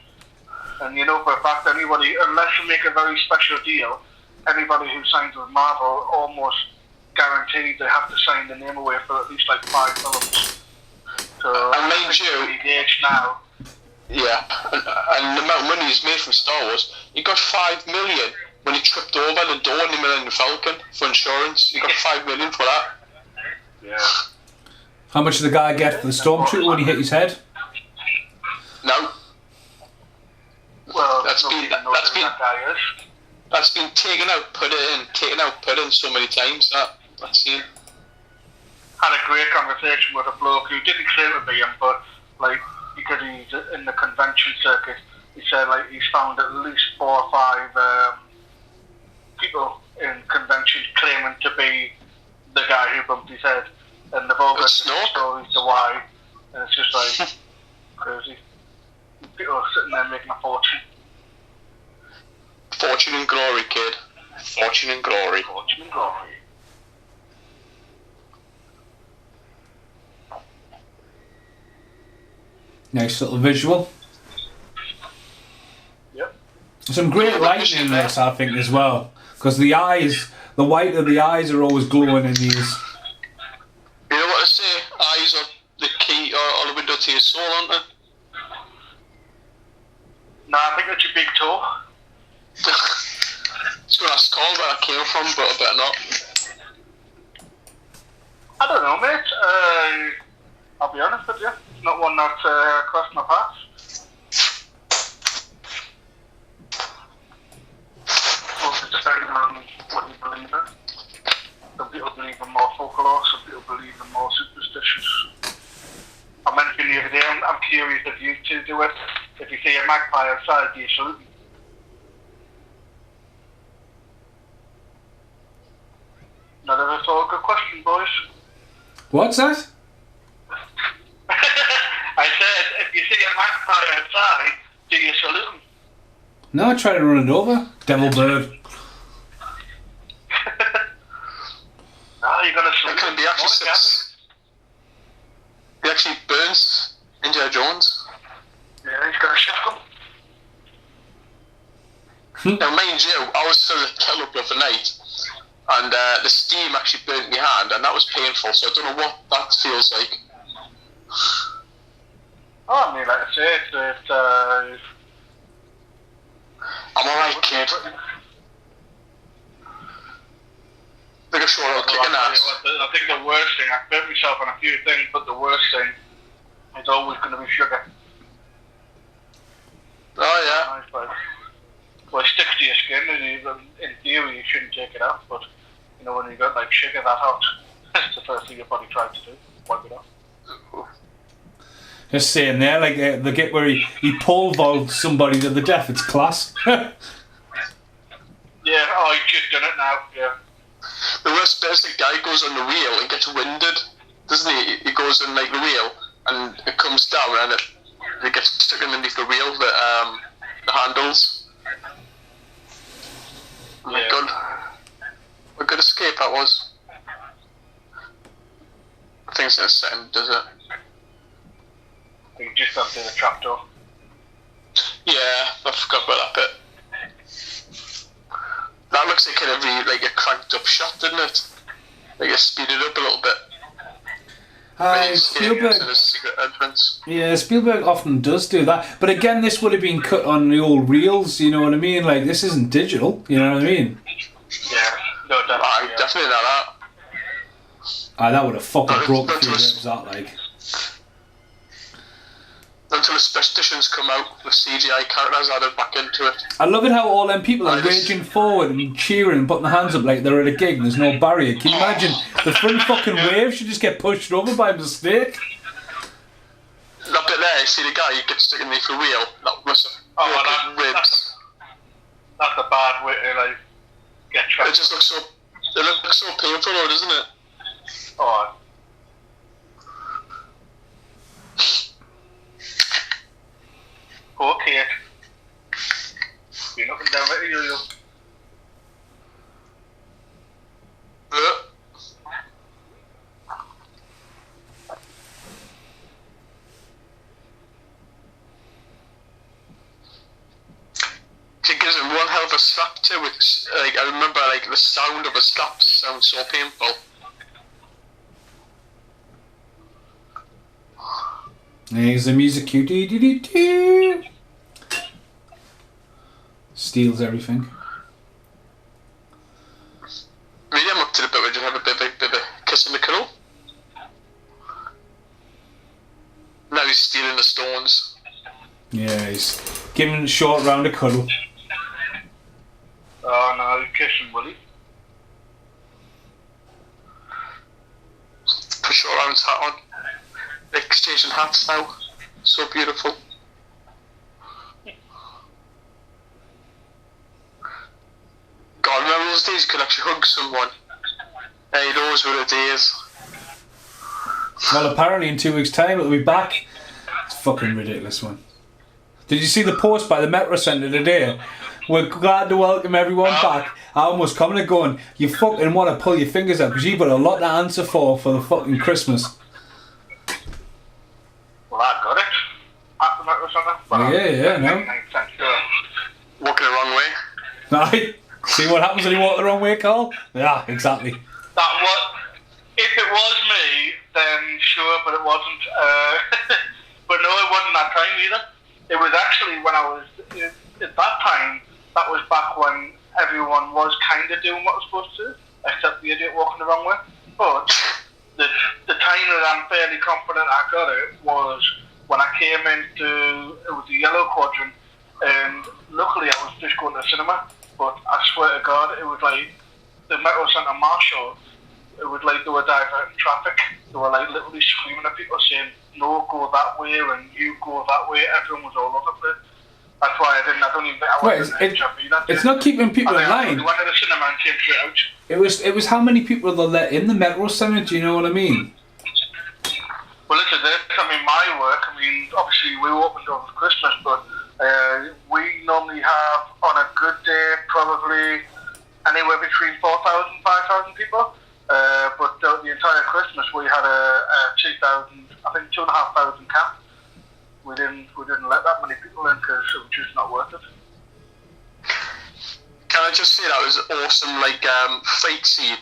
And for a fact, anybody, unless you make a very special deal, anybody who signs with Marvel almost guaranteed they have to sign the name away for at least like 5 films. So, and mind you, age now. Yeah, and the amount of money he's made from Star Wars, he got $5 million when he tripped over the door in the Millennium Falcon for insurance. He got $5 million for that. Yeah. How much did the guy get for the stormtrooper when he hit his head? No. Well, that's been taken out, put in so many times that scene. Had a great conversation with a bloke who didn't claim to be him, but because he's in the convention circuit, he said he's found at least 4 or 5 people in conventions claiming to be the guy who bumped his head, and they've all got different stories to why, and it's just crazy. People are sitting there making a fortune. Fortune and glory, kid. Fortune and glory. Fortune and glory. Nice little visual. Yep. Some great lighting in this, I think, as well. Because the white of the eyes are always glowing in these. You know what I say? Eyes are the key or the window to your soul, aren't they? No, I think that's your big toe. It's going to ask Carl where I came from, but I better not. I don't know, mate. I'll be honest with you. It's not one that crossed my path. Well, the other day. I'm curious if you two do it. If you see a magpie outside, do you salute them? Now, that's all a good question, boys. What's that? I said, if you see a magpie outside, do you salute them? No, I try to run it over. Devil bird. No, you got to salute Can them. be actually he actually burns Indiana Jones. Yeah, he's got to shock them. Now, mind you, I was sort of kettle the other night, and the steam actually burnt my hand, and that was painful, so I don't know what that feels like. Oh, I mean, like I say, it's I'm alright, kid. Like a short old kicking ass. I think the worst thing, I've burnt myself on a few things, but the worst thing is always going to be sugar. Oh, yeah. Well, it sticks to your skin, and in theory you shouldn't take it out, but you know, when you got like sugar that hot, that's the first thing your body tries to do, wipe it off. Just saying there, like the get where he pole vaults somebody to the death. It's class. Yeah, oh, he's just done it now, yeah. The worst bit is the guy goes on the wheel and gets winded, doesn't he? He goes on like the wheel and it comes down and it gets stuck underneath the wheel, the handles. Oh my god. What a good escape that was. I think it's in a second, does it? You just got through the trapdoor. Yeah, I forgot about that bit. That looks like a cranked up shot, didn't it? Like it speeded up a little bit. Spielberg. To the secret entrance. Yeah, Spielberg often does do that. But again, this would have been cut on the old reels, you know what I mean? Like, this isn't digital, you know what I mean? Yeah, no, definitely. Definitely not that. That would have fucking No, broke no, a few no, ribs, that, like. Until the special editions come out, the CGI characters added back into it. I love it how all them people are raging forward and cheering and putting their hands up like they're at a gig and there's no barrier. Can you imagine the front fucking wave should just get pushed over by mistake? That bit there, you see the guy who gets stuck underneath the wheel, that must have broken ribs. That's a bad way to like get trapped. It looks so painful though, doesn't it? Oh. Poor kid. You're looking down at you. It gives him one hell of a slap too. Which, like, I remember, like the sound of a slap sounds so painful. There's the music cue. Do. Steals everything. Really, I'm up to the bit where you have a bit of a kiss on the cuddle. Now he's stealing the stones. Yeah, he's giving a short round of cuddle. Oh no, you're kissing Willie. Put short round's hat on. They're exchanging hats now. So beautiful. God, remember those days you could actually hug someone? Hey, those were the days. Well, apparently in 2 weeks' time it'll be back. It's fucking ridiculous, one. Did you see the post by the Metro Centre today? We're glad to welcome everyone back. I almost coming and going, you fucking want to pull your fingers out because you've got a lot to answer for the fucking Christmas. Well, I got it. At the Metro Centre. Yeah, no. Walking the wrong way. Right. See what happens when you walk the wrong way, Carl? Yeah, exactly. That was. If it was me, then sure, but it wasn't. But no, it wasn't that time either. It was actually when I was at that time. That was back when everyone was kind of doing what was supposed to, except the idiot walking the wrong way. But the time that I'm fairly confident I got it was when I came into it was the yellow quadrant, and luckily I was just going to the cinema. But I swear to God, it was like the Metro Centre marshal. It was like they were diverting traffic, they were like literally screaming at people saying, no, go that way, and you go that way. Everyone was all over the place. That's why I don't even think I was in the HMV that day. It's not keeping people in line. We went to the cinema and came straight out. It was how many people they let in the metro centre, do you know what I mean? Well, this is it. I mean, my work, obviously we opened over Christmas, but we normally have, on a good day, probably anywhere between 4,000 and 5,000 people. But the entire Christmas we had a 2,500 cap. We didn't let that many people in because it was just not worth it. Can I just say that was awesome, fight scene.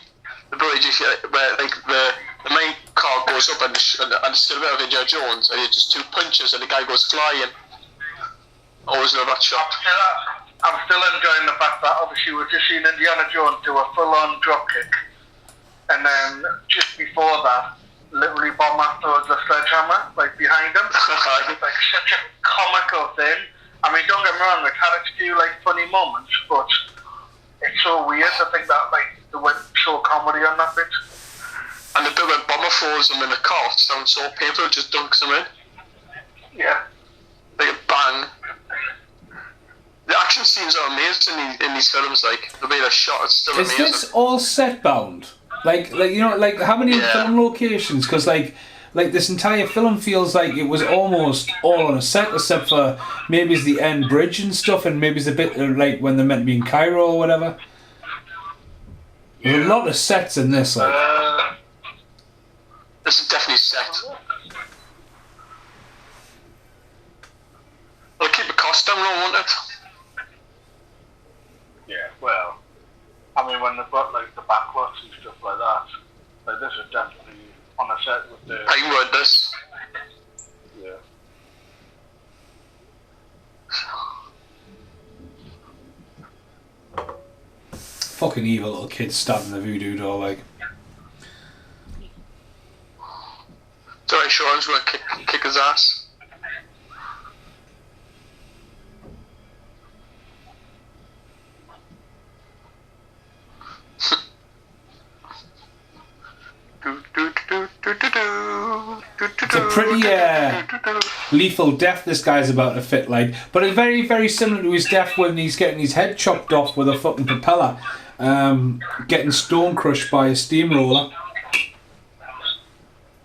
The bridge, where the main car goes up and it's still a bit of Indiana Jones, and it's just two punches and the guy goes flying. Always love that shot. I'm still enjoying the fact that obviously we've just seen Indiana Jones do a full-on drop kick, and then just before that, literally Bomber throws a sledgehammer behind him. It's such a comical thing. Don't get me wrong, it had its few funny moments, but it's so weird to think that they went so comedy on that bit. And the bit when Bomber throws him in the car sounds so painful, it just dunks him in. Yeah. Like a bang. The action scenes are amazing in these films, the way they're shot, it's still amazing. Is this all set bound? How many film locations? Because this entire film feels like it was almost all on a set, except for maybe it's the end bridge and stuff, and maybe it's a bit when they're meant to be in Cairo or whatever. There's a lot of sets in this. This is definitely set. It'll keep the cost down low, won't it? Yeah, well, when they've got the backlots and stuff like that, this is definitely on a set with the. I read this. Yeah. Fucking evil little kids stabbing the voodoo doll, So I'm sure I'm just gonna kick his ass. It's a pretty lethal death this guy's about to fit, but it's very, very similar to his death when he's getting his head chopped off with a fucking propeller, getting stone crushed by a steamroller.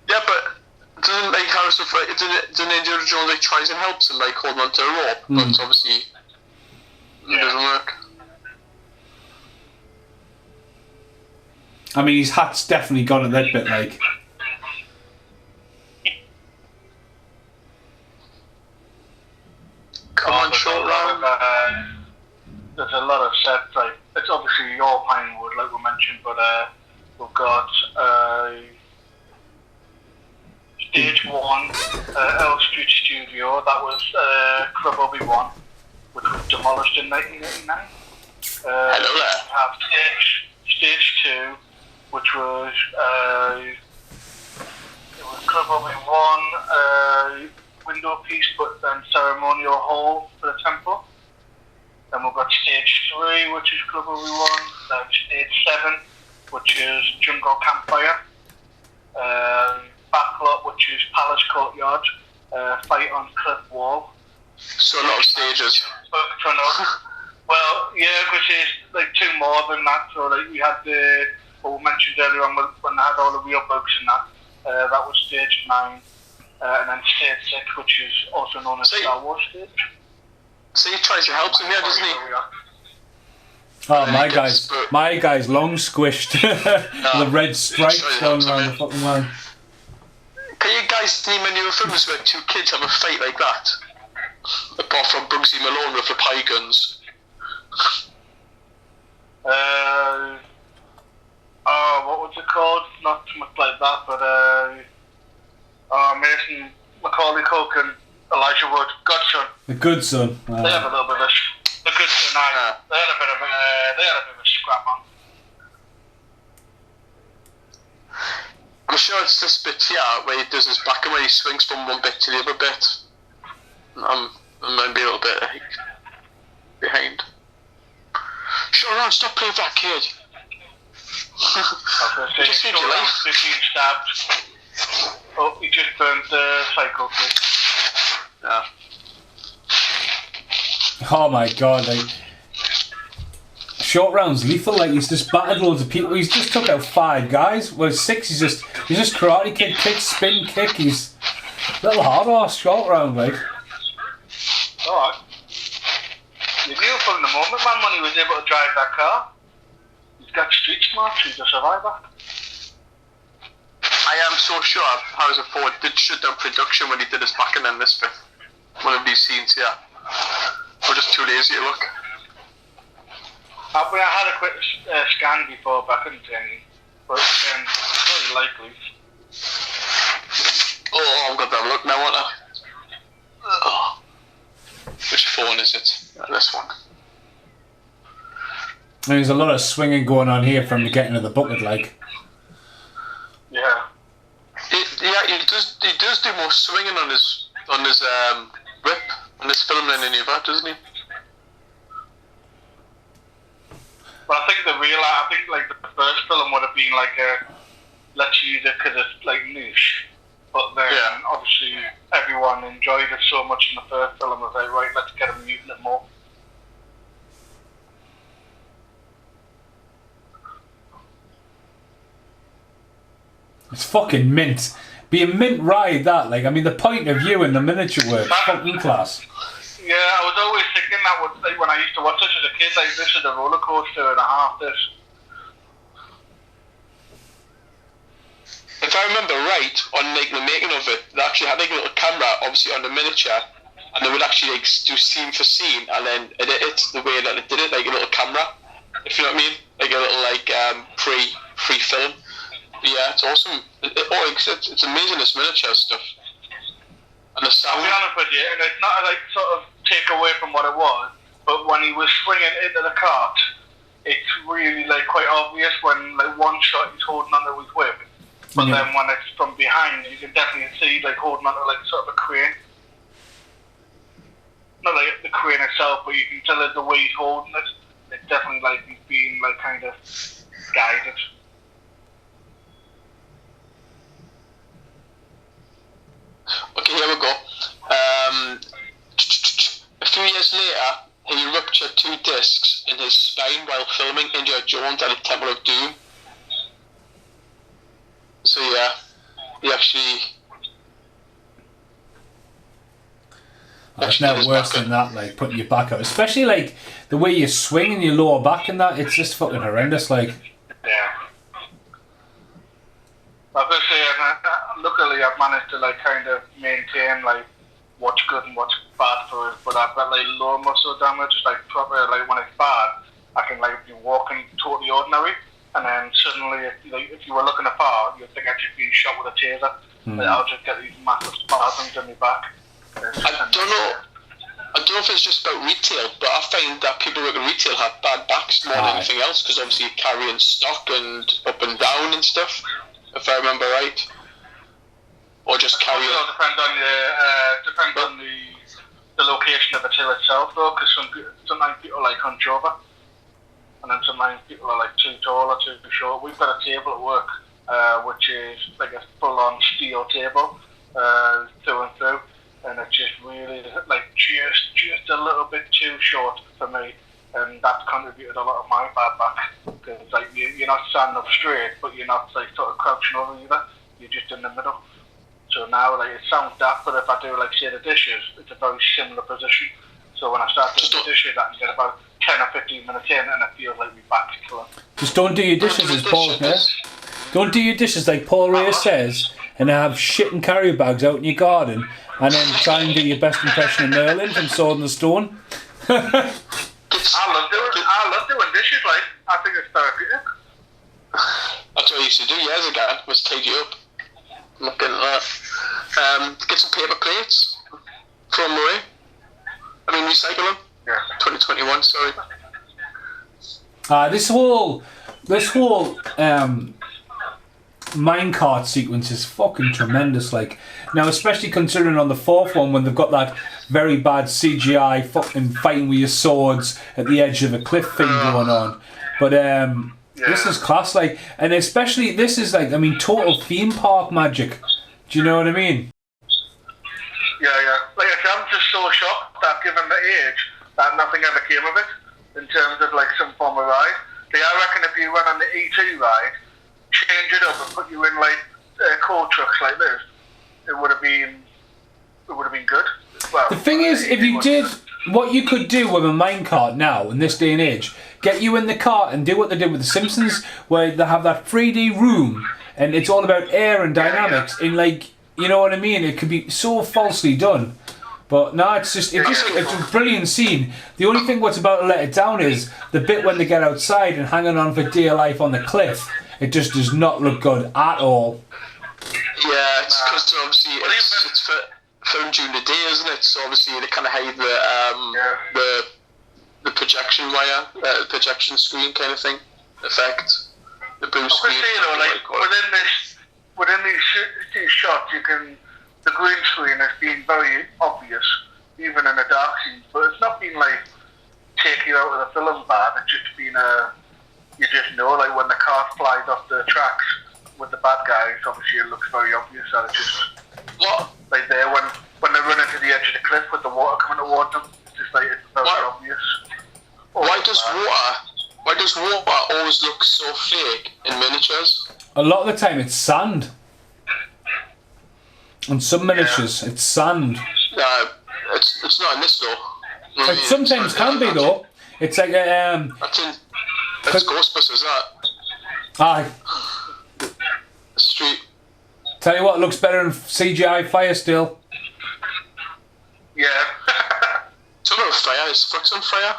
Yeah, but doesn't Harrison Ford, doesn't Indiana Jones tries and helps him holding onto a rope, but obviously it doesn't work. His hat's definitely gone at that bit, Come on, short round. There's a lot of sets, it's obviously all Pinewood, like we mentioned, but we've got Stage 1, L Street Studio, that was Club Obi-Wan, which was demolished in 1989. Hello there. We have Stage 2, which was Club Obi-Wan, window piece, but then ceremonial hall for the temple. Then we've got Stage 3, which is Club Obi-Wan. Then Stage 7, which is Jungle Campfire. Backlot, which is Palace Courtyard. Fight on Cliff Wall. So a lot of stages. Well, yeah, which is two more than that. So we had what we mentioned earlier on when they had all the real books and that. That was Stage 9. And then Stage 6, which is also known as Star Wars Stage. So he tries to help him, doesn't he? Oh, my guy's long squished. The red stripes going around the fucking line. Can you guys name any other films where two kids have a fight like that? Apart from Bugsy Malone with the pie guns. What was it called? Not too much like that, but Mason, Macaulay Culkin, Elijah Wood, Godson. The good son. They have a little bit of the good son. They had a bit of a scrap on. I'm sure it's this bit here where he does his back and where he swings from one bit to the other bit. I might be a little bit behind. Shut up, stop playing with that kid. Just need your life. 15 stabs. Oh, he just burnt the cycle kit. Yeah. Oh my god, like short round's lethal. Like he's just battered loads of people. He's just took out 5 guys. Well, 6. He's just karate kick, spin kick. He's a little hard ass short round, like. Alright. You knew from the moment, man, when he was able to drive that car. He's got street smarts. He's a survivor. I am so sure Harrison Ford did shut down production when he did his backing in this bit. One of these scenes here. We're just too lazy to look. I had a quick scan before back in the but very likely. Oh, I'm going to have a look now, aren't I? Oh. Which phone is it? This one. There's a lot of swinging going on here from getting to the bucket, like. Yeah. He does do more swinging on his whip on this film than any of that, doesn't he? But I think like the first film would have been like let's use it because it's like niche. But then obviously everyone enjoyed it so much in the first film. I was like, right, let's get him using it more. It's fucking mint. Be a mint ride, that. Like, I mean, the point of view and the miniature work, fucking class. Yeah, I was always thinking that was like when I used to watch this as a kid. Like, this is a roller coaster and a half. This. If I remember right, on like the making of it, they actually had like a little camera, obviously on the miniature, and they would actually like do scene for scene and then edit it the way that they did it, like a little camera, if you know what I mean, like a little like pre-film. But yeah, it's awesome. It's amazing, this miniature stuff. And the sound. I'll be honest with you, and it's not like sort of take away from what it was, but when he was swinging into the cart, it's really like quite obvious when like one shot he's holding onto his whip. But then when it's from behind, you can definitely see like holding onto like sort of a crane. Not like the crane itself, but you can tell it the way he's holding it. It's definitely like he's being like kind of guided. Okay, here we go. A few years later, he ruptured 2 discs in his spine while filming Indiana Jones at the Temple of Doom. So yeah, he actually... It's no worse than that, like, putting your back out. Especially, like, the way you swing and your lower back and that, it's just fucking horrendous, like. Yeah. I was going to say, luckily I've managed to, like, kind of maintain, like, what's good and what's bad for it, but I've got, like, low muscle damage, like, probably, like, when it's bad, I can, like, be walking totally ordinary, and then suddenly, if you were looking afar, you'd think I'd just been shot with a taser. Like, I'll just get these massive spasms in my back. I don't know if it's just about retail, but I find that people working retail have bad backs more than anything else, because obviously you're carrying stock and up and down and stuff, if I remember right. Or just carrying... It depends on the location of the till itself, though, because sometimes people like hunch over, and then sometimes people are like too tall or too short. We've got a table at work, which is like a full-on steel table, through and through, and it's just really like just a little bit too short for me, and that's contributed a lot of my bad back, because like you're not standing up straight, but you're not like sort of crouching over either. You're just in the middle. So now, like, it sounds daft, but if I do, like, say, the dishes, it's a very similar position. So when I start doing the dishes, I can get about 10 or 15 minutes in, and it feels like my back's killing. Just don't do your dishes as Paul, yeah? Don't do your dishes like Paul Rae says, and have shit and carrier bags out in your garden, and then try and do your best impression of Merlin from Sword in the Stone. I love doing dishes, like, I think it's therapeutic. That's what I used to do years ago, was tidy you up. Look at that. Get some paper plates from Rae. Recycle them. Yeah. 2021, sorry. This whole minecart sequence is fucking tremendous. Like, now, especially considering on the 4th one when they've got that very bad CGI fucking fighting with your swords at the edge of a cliff thing going on. But Yeah. This is class, like, and especially this is like, I mean, total theme park magic. Do you know what I mean? Yeah. Like I said, I'm just so shocked that given the age, that nothing ever came of it in terms of like some form of ride. I reckon if you run on the E2 ride, change it up and put you in like coal trucks like this, it would have been good. Well, The thing is, if you did what you could do with a minecart now in this day and age, get you in the car and do what they did with The Simpsons, where they have that 3D room and it's all about air and dynamics. In like, you know what I mean? It could be so falsely done. But no, it's a brilliant scene. The only thing what's about to let it down is the bit when they get outside and hanging on for dear life on the cliff. It just does not look good at all. Yeah, it's because obviously it's filmed during the day, isn't it? So obviously they kind of hide the projection wire, projection screen kind of thing effect. The blue screen. Within these shots, the green screen has been very obvious, even in the dark scenes. But it's not been like take you out of the film bad. It's just been you just know, like when the car flies off the tracks with the bad guys, obviously it looks very obvious that it's just like there when they run into the edge of the cliff with the water coming towards them. It's just like it's very obvious. Why does water always look so fake in miniatures? A lot of the time it's sand. On some miniatures, it's sand. It's not in this though. It sometimes can be though. It's like That's Ghostbusters, that. Aye. Street. Tell you what looks better than CGI fire still. Yeah. Talking about fire, is Flux on fire?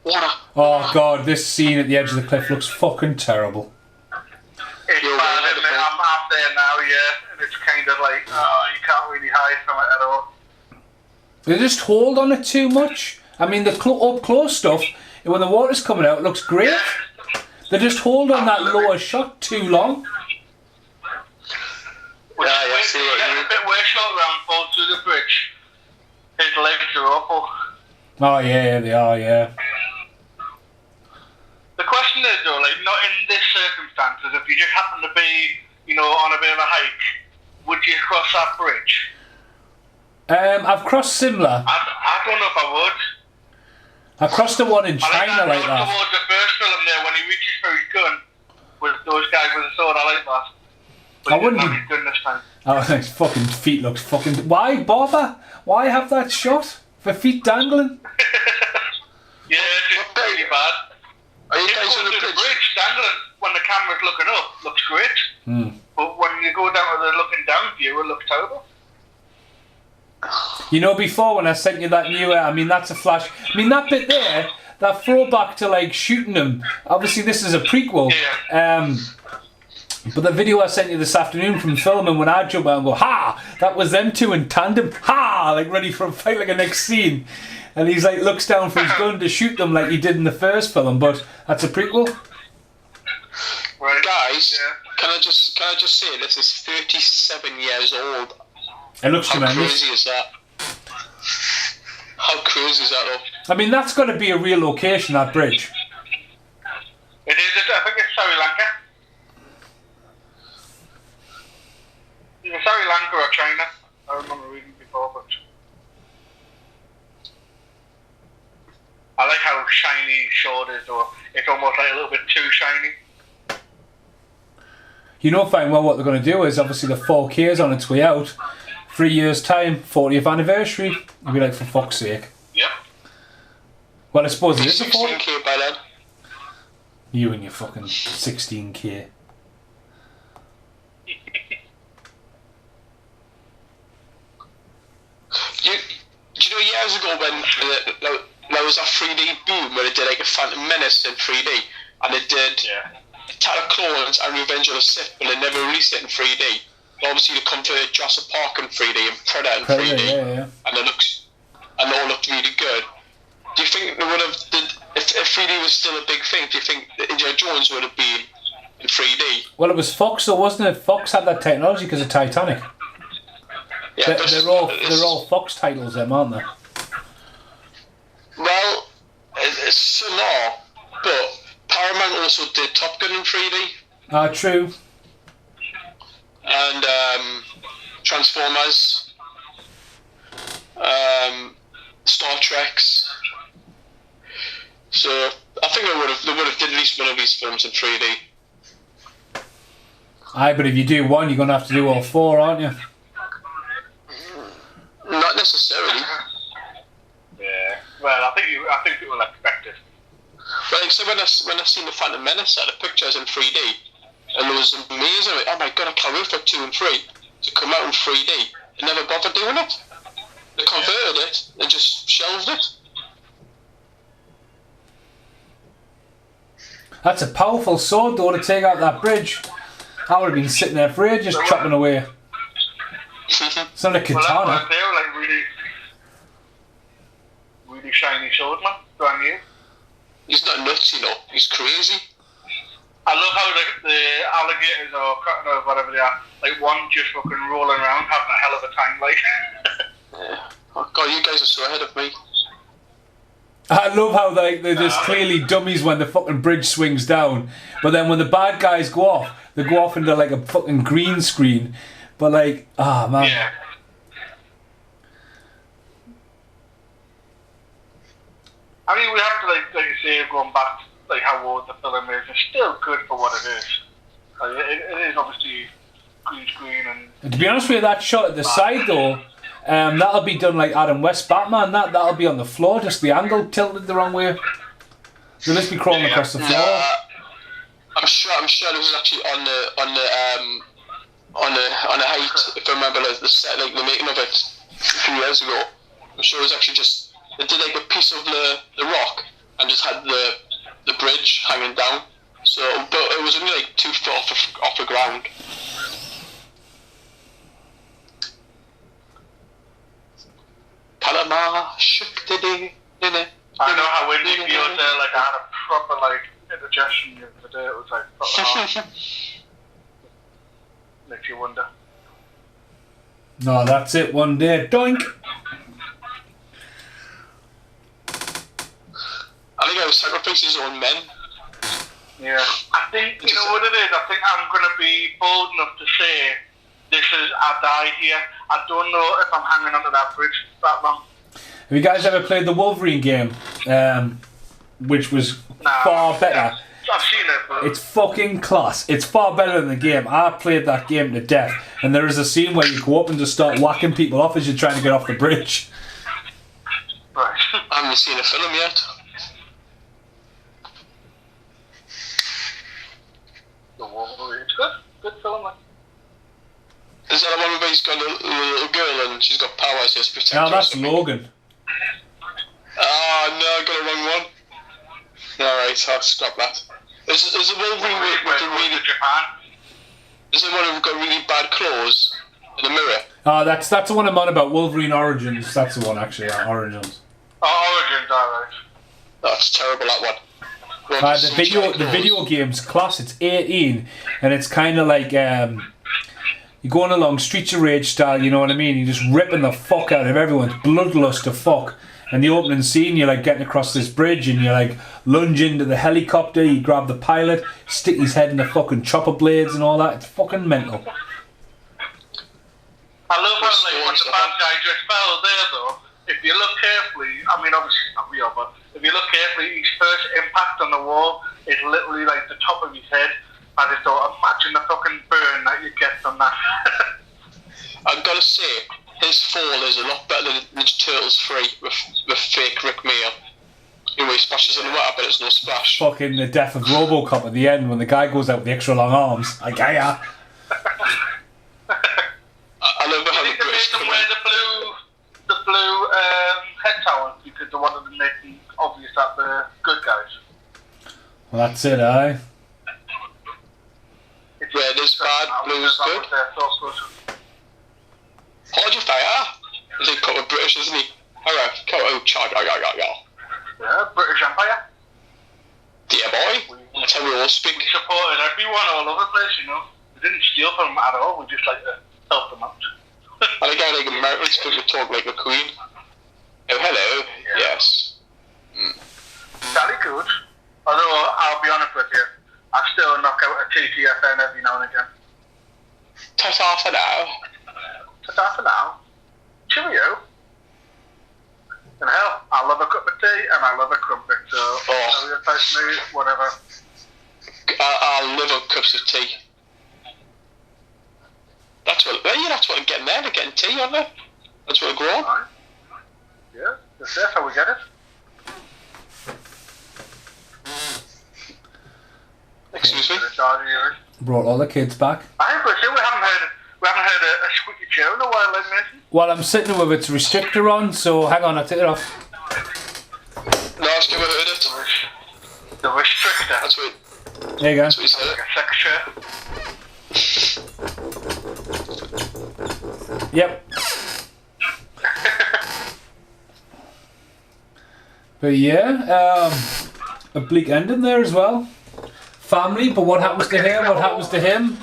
Water. Oh god, this scene at the edge of the cliff looks fucking terrible. It's bad, isn't it? I'm up there now, yeah, and it's kind of like, you can't really hide from it at all. They just hold on it too much. I mean, the up close stuff, when the water's coming out, it looks great. They just hold on that lower shot too long. Which is a bit worse shot around falls through the bridge. His legs are awful. Oh yeah, they are, yeah. The question is though, like, not in this circumstances, if you just happen to be, on a bit of a hike, would you cross that bridge? I've crossed similar. I don't know if I would. I crossed the one in China like that. Towards the first film there, when he reaches for his gun with those guys with the sword, I like that. But I wouldn't have his gun this time. Oh, his fucking feet looks fucking... Why bother? Why have that shot? For feet dangling? Yeah, it's just pretty bad. Are you It guys goes on the through bridge? the bridge dangling when the camera's looking up, looks great. Hmm. But when you go down to the looking down view, it looks terrible. You know, before when I sent you that new... I mean, that's a flash... I mean, that bit there, that throwback to, like, shooting them. Obviously, this is a prequel. Yeah. But the video I sent you this afternoon from filming, when I jump out and go, ha! That was them two in tandem. Ha! Like, ready for a fight like a next scene. And he's, like, looks down for his gun to shoot them like he did in the first film. But that's a prequel. Right. Guys, Yeah. can I just say this is 37 years old. It looks How tremendous. crazy is that? How crazy is that though? I mean, that's got to be a real location, that bridge. It is, I think it's Sri Lanka. Either Sri Lanka or China. I remember reading before, but I like how shiny short is, or it's almost like a little bit too shiny. You know fine well what they're going to do is, obviously, the 4K is on its way out. 3 years' time, 40th anniversary. You'll be like, for fuck's sake. Yep. Well, I suppose it is a 40th. 16K by then. You and your fucking 16K. Do you know years ago when there was a 3D boom where they did like a Phantom Menace in 3D, and they did Attack of Clones and Revenge of the Sith, but they never released it in 3D. But obviously they come to Jurassic Park in 3D and Predator in 3D, Yeah. and they all looked really good. Do you think they would have if 3D was still a big thing? Do you think that Indiana Jones would have been in 3D? Well, it was Fox, though, wasn't it? Fox had that technology because of Titanic. Yeah, They're all Fox titles, them, aren't they? Well, it's still not, but Paramount Paramount also did Top Gun in 3D. True. And Transformers. Star Treks. So I think they would have did at least one of these films in 3D. Aye, but if you do one, you're gonna have to do all four, aren't you? Not necessarily. Yeah. Well, I think people expect it. But like, so when I seen the Phantom Menace, the pictures in 3D, and it was amazing. Like, oh my god, I can't wait for 2 and 3 to come out in 3D. They never bothered doing it. They converted it and just shelved it. That's a powerful sword, though, to take out that bridge. I would have been sitting there for ages chopping away. It's not a katana. Well, that's what they were like really shiny sword, man. Brand new. He's not nuts, you know. He's crazy. I love how the alligators or whatever they are, like one just fucking rolling around having a hell of a time, like. Yeah. Oh god, you guys are so ahead of me. I love how they're just clearly dummies when the fucking bridge swings down, but then when the bad guys go off, they go off into like a fucking green screen. But like, man. Yeah. I mean, we have to like you say, going back like how old the film is. It's still good for what it is. Like, it is obviously green screen and. To be honest with you, that shot at the side though. That'll be done like Adam West Batman. That'll be on the floor, just the angle tilted the wrong way. They'll just be crawling across the floor. I'm sure it was actually on the height. If I remember the set, like the making of it a few years ago. I'm sure it was actually just they did like a piece of the rock and just had the bridge hanging down. So, but it was only like 2 feet off the ground. Kalama shook today. I know how when you feel there, like I had a proper like indigestion the other day. It was like proper hard. Makes you wonder. No, that's it. One day, doink. I think I was sacrificing his own men. Yeah, I think you know what it is. I think I'm gonna be bold enough to say this is I died here. I don't know if I'm hanging onto that bridge that long. Have you guys ever played the Wolverine game? Which was far better. I've seen it, but it's fucking class. It's far better than the game. I played that game to death, and there is a scene where you go up and just start whacking people off as you're trying to get off the bridge. right. I haven't seen a film yet. The Wolverine. It's good. Good film, man. Is that the one where he's got a little girl and she's got powers to protect her? No, that's Logan. Oh no, I got the wrong one. Alright, I'll scrap that. Is the Wolverine with the really Japan? Is the one who's got really bad claws in the mirror? That's the one I'm on about. Wolverine Origins. That's the one actually. Origins. Oh, Origins, alright. That's terrible. That one. The video game's class. It's 18, and it's kind of like you're going along Streets of Rage style. You know what I mean? You're just ripping the fuck out of everyone's bloodlust to fuck. And the opening scene, you're like getting across this bridge, and you like lunge into the helicopter. You grab the pilot, stick his head in the fucking chopper blades and all that. It's fucking mental. I love how like when the bad guy just fell there though. If you look carefully, I mean obviously it's not real, but if you look carefully, his first impact on the wall is literally like the top of his head. I just thought, imagine the fucking burn that you get from that. I've got to say, his fall is a lot better than Ninja Turtles 3 with fake Rick Mail. You know, he splashes in the water, but it's no splash. Fucking the death of RoboCop at the end when the guy goes out with the extra long arms. Like, yeah. I love how the They British made them come wear in. the blue head towels because they wanted to make it obvious that they're good guys. Well, that's it, aye. Red is bad, blue is good. Hold your fire. He's like proper British, isn't he? Alright, go out, charge, go. Yeah, British Empire. Yeah, boy. That's how we all speak. We supported everyone all over the place, you know. We didn't steal from them at all. We just like to help them out. I think I like Americans because we talk like a queen. Oh, hello. Yeah. Yes. Jolly good. Although, I'll be honest with you, I still knock out a TTFN every now and again. Ta-ta for now. Ta-ta for now. Cheerio. And hell, I love a cup of tea and I love a crumpet, so stereotype me, whatever. I live on cups of tea. That's what I'm getting there. They're getting tea, aren't they? That's what I grow on. Right. Yeah, that's how we get it. Excuse me? Brought all the kids back. I think we haven't heard a squeaky chair in a while, like Mason. Well, I'm sitting with its restrictor on, so hang on, I'll take it off. No, I've never heard it. The restrictor. That's what. There you go. That's what you said. Like a sex chair. Yep. But yeah, a bleak ending there as well. Family, but what happens to her? What happens to him?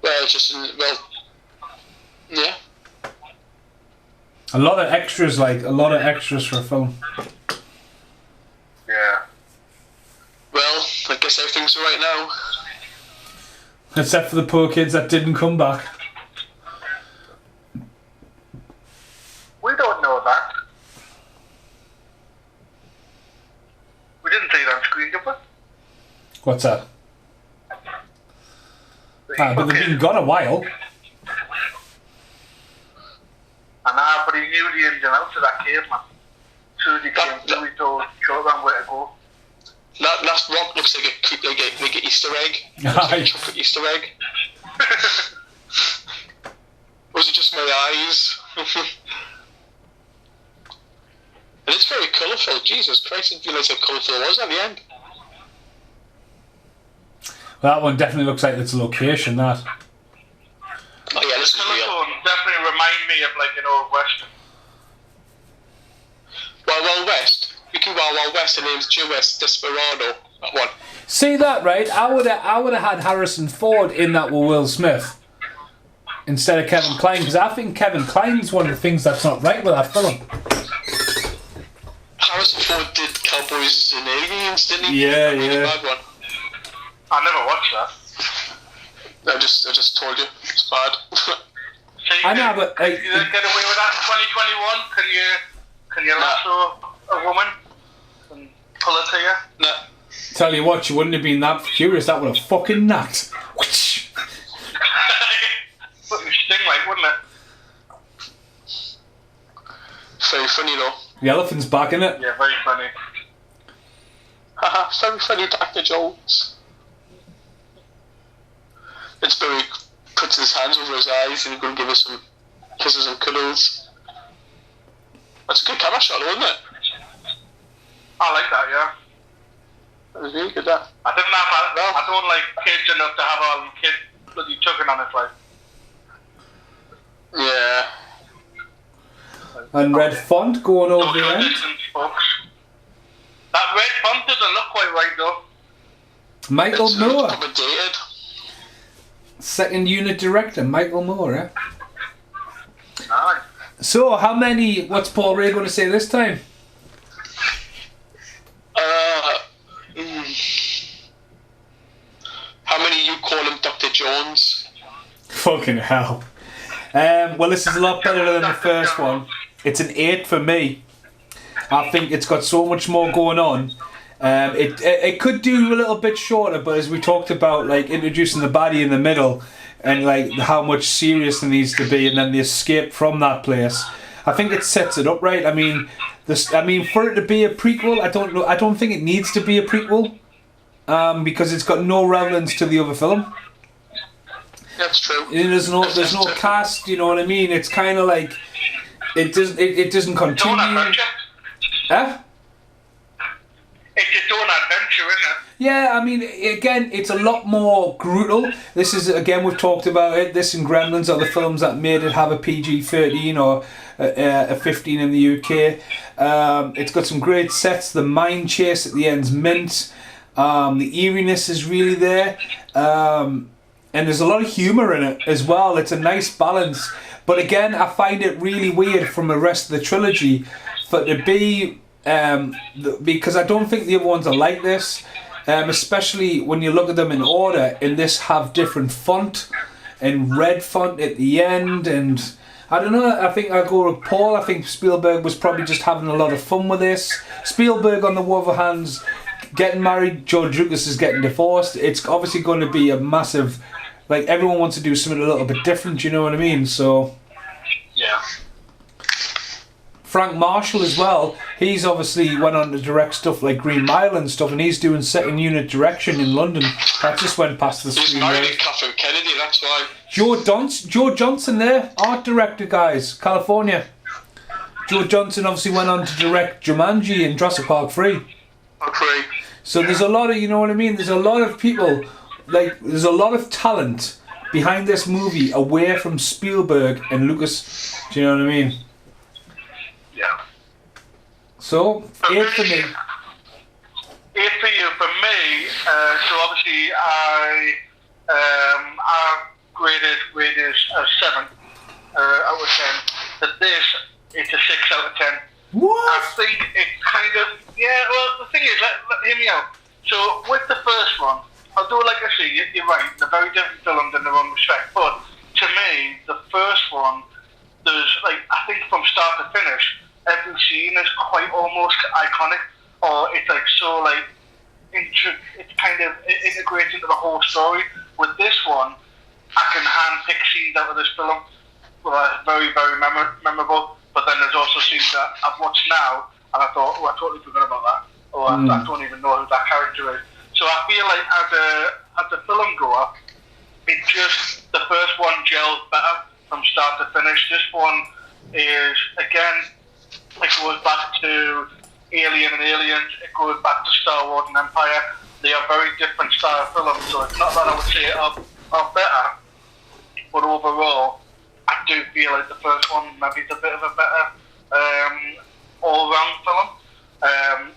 Well, yeah. A lot of extras for a film. Yeah. Well, I guess everything's alright now. Except for the poor kids that didn't come back. We don't know that. We didn't see it on screen, did we? What's that? But they've been gone a while. But he knew the ins and outs of that cave, man. As soon as he came through, he told them where to go. That last rock looks like a Easter egg. Looks like a chocolate Easter egg. Was it just my eyes? And it's very colourful. Jesus Christ, I didn't realise how colourful it was at the end. That one definitely looks like it's a location, that. Oh yeah, this is real. Definitely remind me of like an old western. Wild West. You can Wild West. The name's Joe West Desperado. That one. See that, right? I would have had Harrison Ford in that with Will Smith instead of Kevin Kline, because I think Kevin Kline's one of the things that's not right with that film. Harrison Ford did Cowboys and Aliens, didn't he? Yeah, That really yeah. bad one. I never watched that. I just told you it's bad. So I know, but you get away with that in 2021? Can you lasso a woman and pull her to you? Nah. Tell you what, you wouldn't have been that curious. That would have fucking knocked. But it would sting like, wouldn't it? Very funny though. The elephant's back in it. Yeah, very funny. Haha, very funny, Dr. Jones. It's Barry puts his hands over his eyes and he's going to give us some kisses and cuddles. That's a good camera shot, wasn't it? I like that, yeah. That was really good, that. I don't like kids enough to have all them kids bloody tugging on his life. Yeah. And red font going over the Social end. distance, folks. That red font doesn't look quite right, though. Michael It's Moore. dated. Second unit director, Michael Moore, eh? Aye. So, what's Paul Rae going to say this time? How many you call him Dr. Jones? Fucking hell. Well, this is a lot better than the first one. It's an 8 for me. I think it's got so much more going on. It could do a little bit shorter, but as we talked about, like introducing the baddie in the middle and like how much serious it needs to be, and then the escape from that place, I think it sets it up right. I mean, for it to be a prequel, I don't think it needs to be a prequel, because it's got no relevance to the other film. That's true. There's no cast. You know what I mean? It's kind of like it doesn't continue. Huh? It's its own adventure, isn't it? Yeah, I mean, again, it's a lot more brutal. This is, again, we've talked about it. This and Gremlins are the films that made it have a PG-13 or a 15 in the UK. It's got some great sets. The mine chase at the end's mint. The eeriness is really there. And there's a lot of humour in it as well. It's a nice balance. But again, I find it really weird from the rest of the trilogy for to be because I don't think the other ones are like this, especially when you look at them in order. And this have different font and red font at the end, and I don't know. I think I'll go with Paul. I think Spielberg was probably just having a lot of fun with this. Spielberg, on the other hand, getting married. George Lucas is getting divorced. It's obviously going to be a massive. Like, everyone wants to do something a little bit different. You know what I mean? So. Yeah. Frank Marshall as well. He's obviously went on to direct stuff like Green Mile and stuff, and he's doing second unit direction in London. That just went past the screen. He's married to Catherine Kennedy, that's why. Joe Johnson there, art director, guys, California. Joe Johnson obviously went on to direct Jumanji and Jurassic Park 3. Okay. So there's a lot of, you know what I mean? There's a lot of people, like, there's a lot of talent behind this movie away from Spielberg and Lucas. Do you know what I mean? Yeah. So, 8 for me. 8 for you. For me, so obviously I graded Raiders as 7 out of 10. But this, it's a 6 out of 10. What? I think it kind of, yeah, well, the thing is, hear me out. So, with the first one, although, like I say, you're right, they're very different films in their own respect, but to me, the first one, there's, like, I think from start to finish, every scene is quite almost iconic, or it's like so like it's kind of integrates into the whole story. With this one, I can hand pick scenes out of this film that are very, very memorable. But then there's also scenes that I've watched now, and I thought, oh, I totally forgot about that, or I don't even know who that character is. So I feel like as a film goer, it just the first one gels better from start to finish. This one is again. It goes back to Alien and Aliens. It goes back to Star Wars and Empire. They are very different style films, so it's not that I would say are better, but overall, I do feel like the first one maybe is a bit of a better all-round film.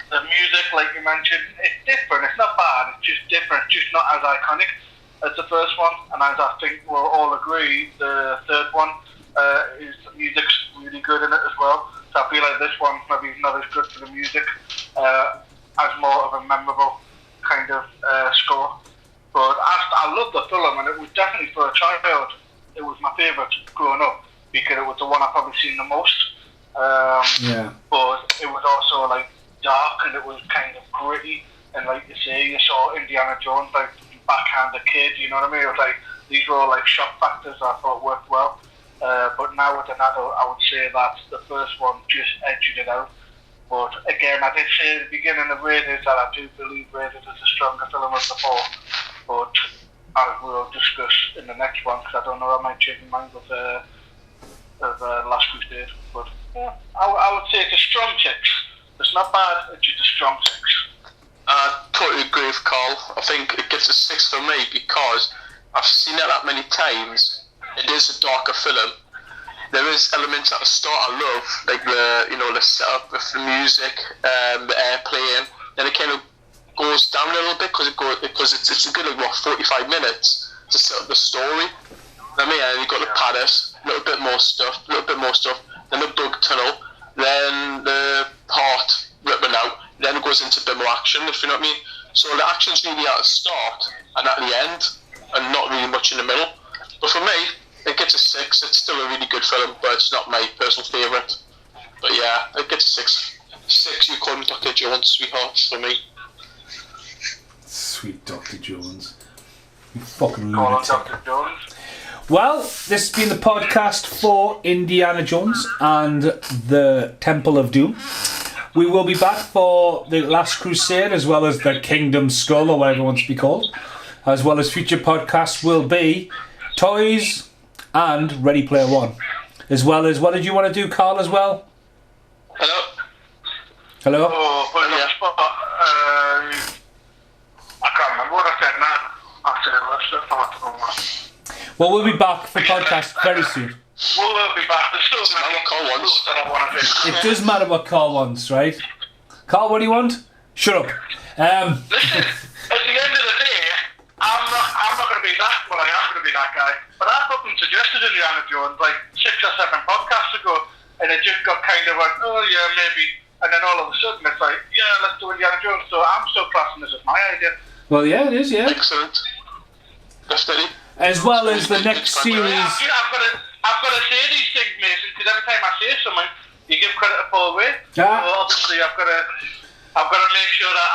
The music, like you mentioned, it's different. It's not bad. It's just different. It's just not as iconic as the first one. And as I think we'll all agree, the third one is the music's really good in it as well. So I feel like this one maybe is not as good for the music, as more of a memorable kind of score. But I love the film, and it was definitely for a child. It was my favourite growing up because it was the one I've probably seen the most. Yeah. But it was also like dark, and it was kind of gritty, and like you say, you saw Indiana Jones like backhand a kid. You know what I mean? It was like these were all like shock factors I thought worked well. But now with an adult, I would say that the first one just edged it out. But again, I did say at the beginning of Raiders that I do believe Raiders is a stronger film of the four. But as we'll discuss in the next one, because I don't know, I might change my mind with Last Crusade. But yeah, I would say it's a strong 6. It's not bad, it's just a strong 6. I totally agree with Carl. I think it gets a 6 for me because I've seen it that many times. It is a darker film. There is elements at the start I love, like the setup with the music, the airplane. Then it kind of goes down a little bit because it's a good 45 minutes to set up the story. I mean, and you got the Paris, a little bit more stuff, then the bug tunnel, then the heart ripping out, then it goes into a bit more action, if you know what I mean. So the action's really at the start and at the end, and not really much in the middle. But for me, it gets a 6. It's still a really good film, but it's not my personal favourite. But yeah, it gets a 6. 6, you call me Dr. Jones, sweethearts, for me. Sweet Dr. Jones. You fucking Call on lunatic. Dr. Jones. Well, this has been the podcast for Indiana Jones and the Temple of Doom. We will be back for the Last Crusade, as well as the Kingdom Skull, or whatever it wants to be called. As well as future podcasts will be Toys and Ready Player One. As well as, what did you want to do, Carl, as well? Hello? Hello? Oh, but yeah. I can't remember what I said now. I said, let's talk about that. Well, we'll be back for podcast very soon. We'll be back. There's still Doesn't matter what Carl wants. that I want to do. It does matter what Carl wants, right? Carl, what do you want? Shut up. Listen, at the end of the day, I'm not going to be that, I am going to be that guy. But I fucking suggested Indiana Jones like 6 or 7 podcasts ago. and it just got kind of like, oh yeah, maybe, and then all of a sudden it's like, yeah, let's do Indiana Jones. So I'm still classing this as my idea. Well, yeah, it is, yeah. Excellent. Definitely. As well as the next series. I've got to say these things, Mason, because every time I say something, you give credit to Paul Rae. Yeah. So obviously I've got to make sure that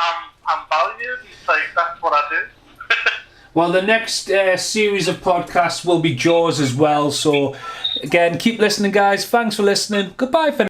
I'm valued. It's like, that's what I do. Well, the next series of podcasts will be Jaws as well. So, again, keep listening, guys. Thanks for listening. Goodbye for now.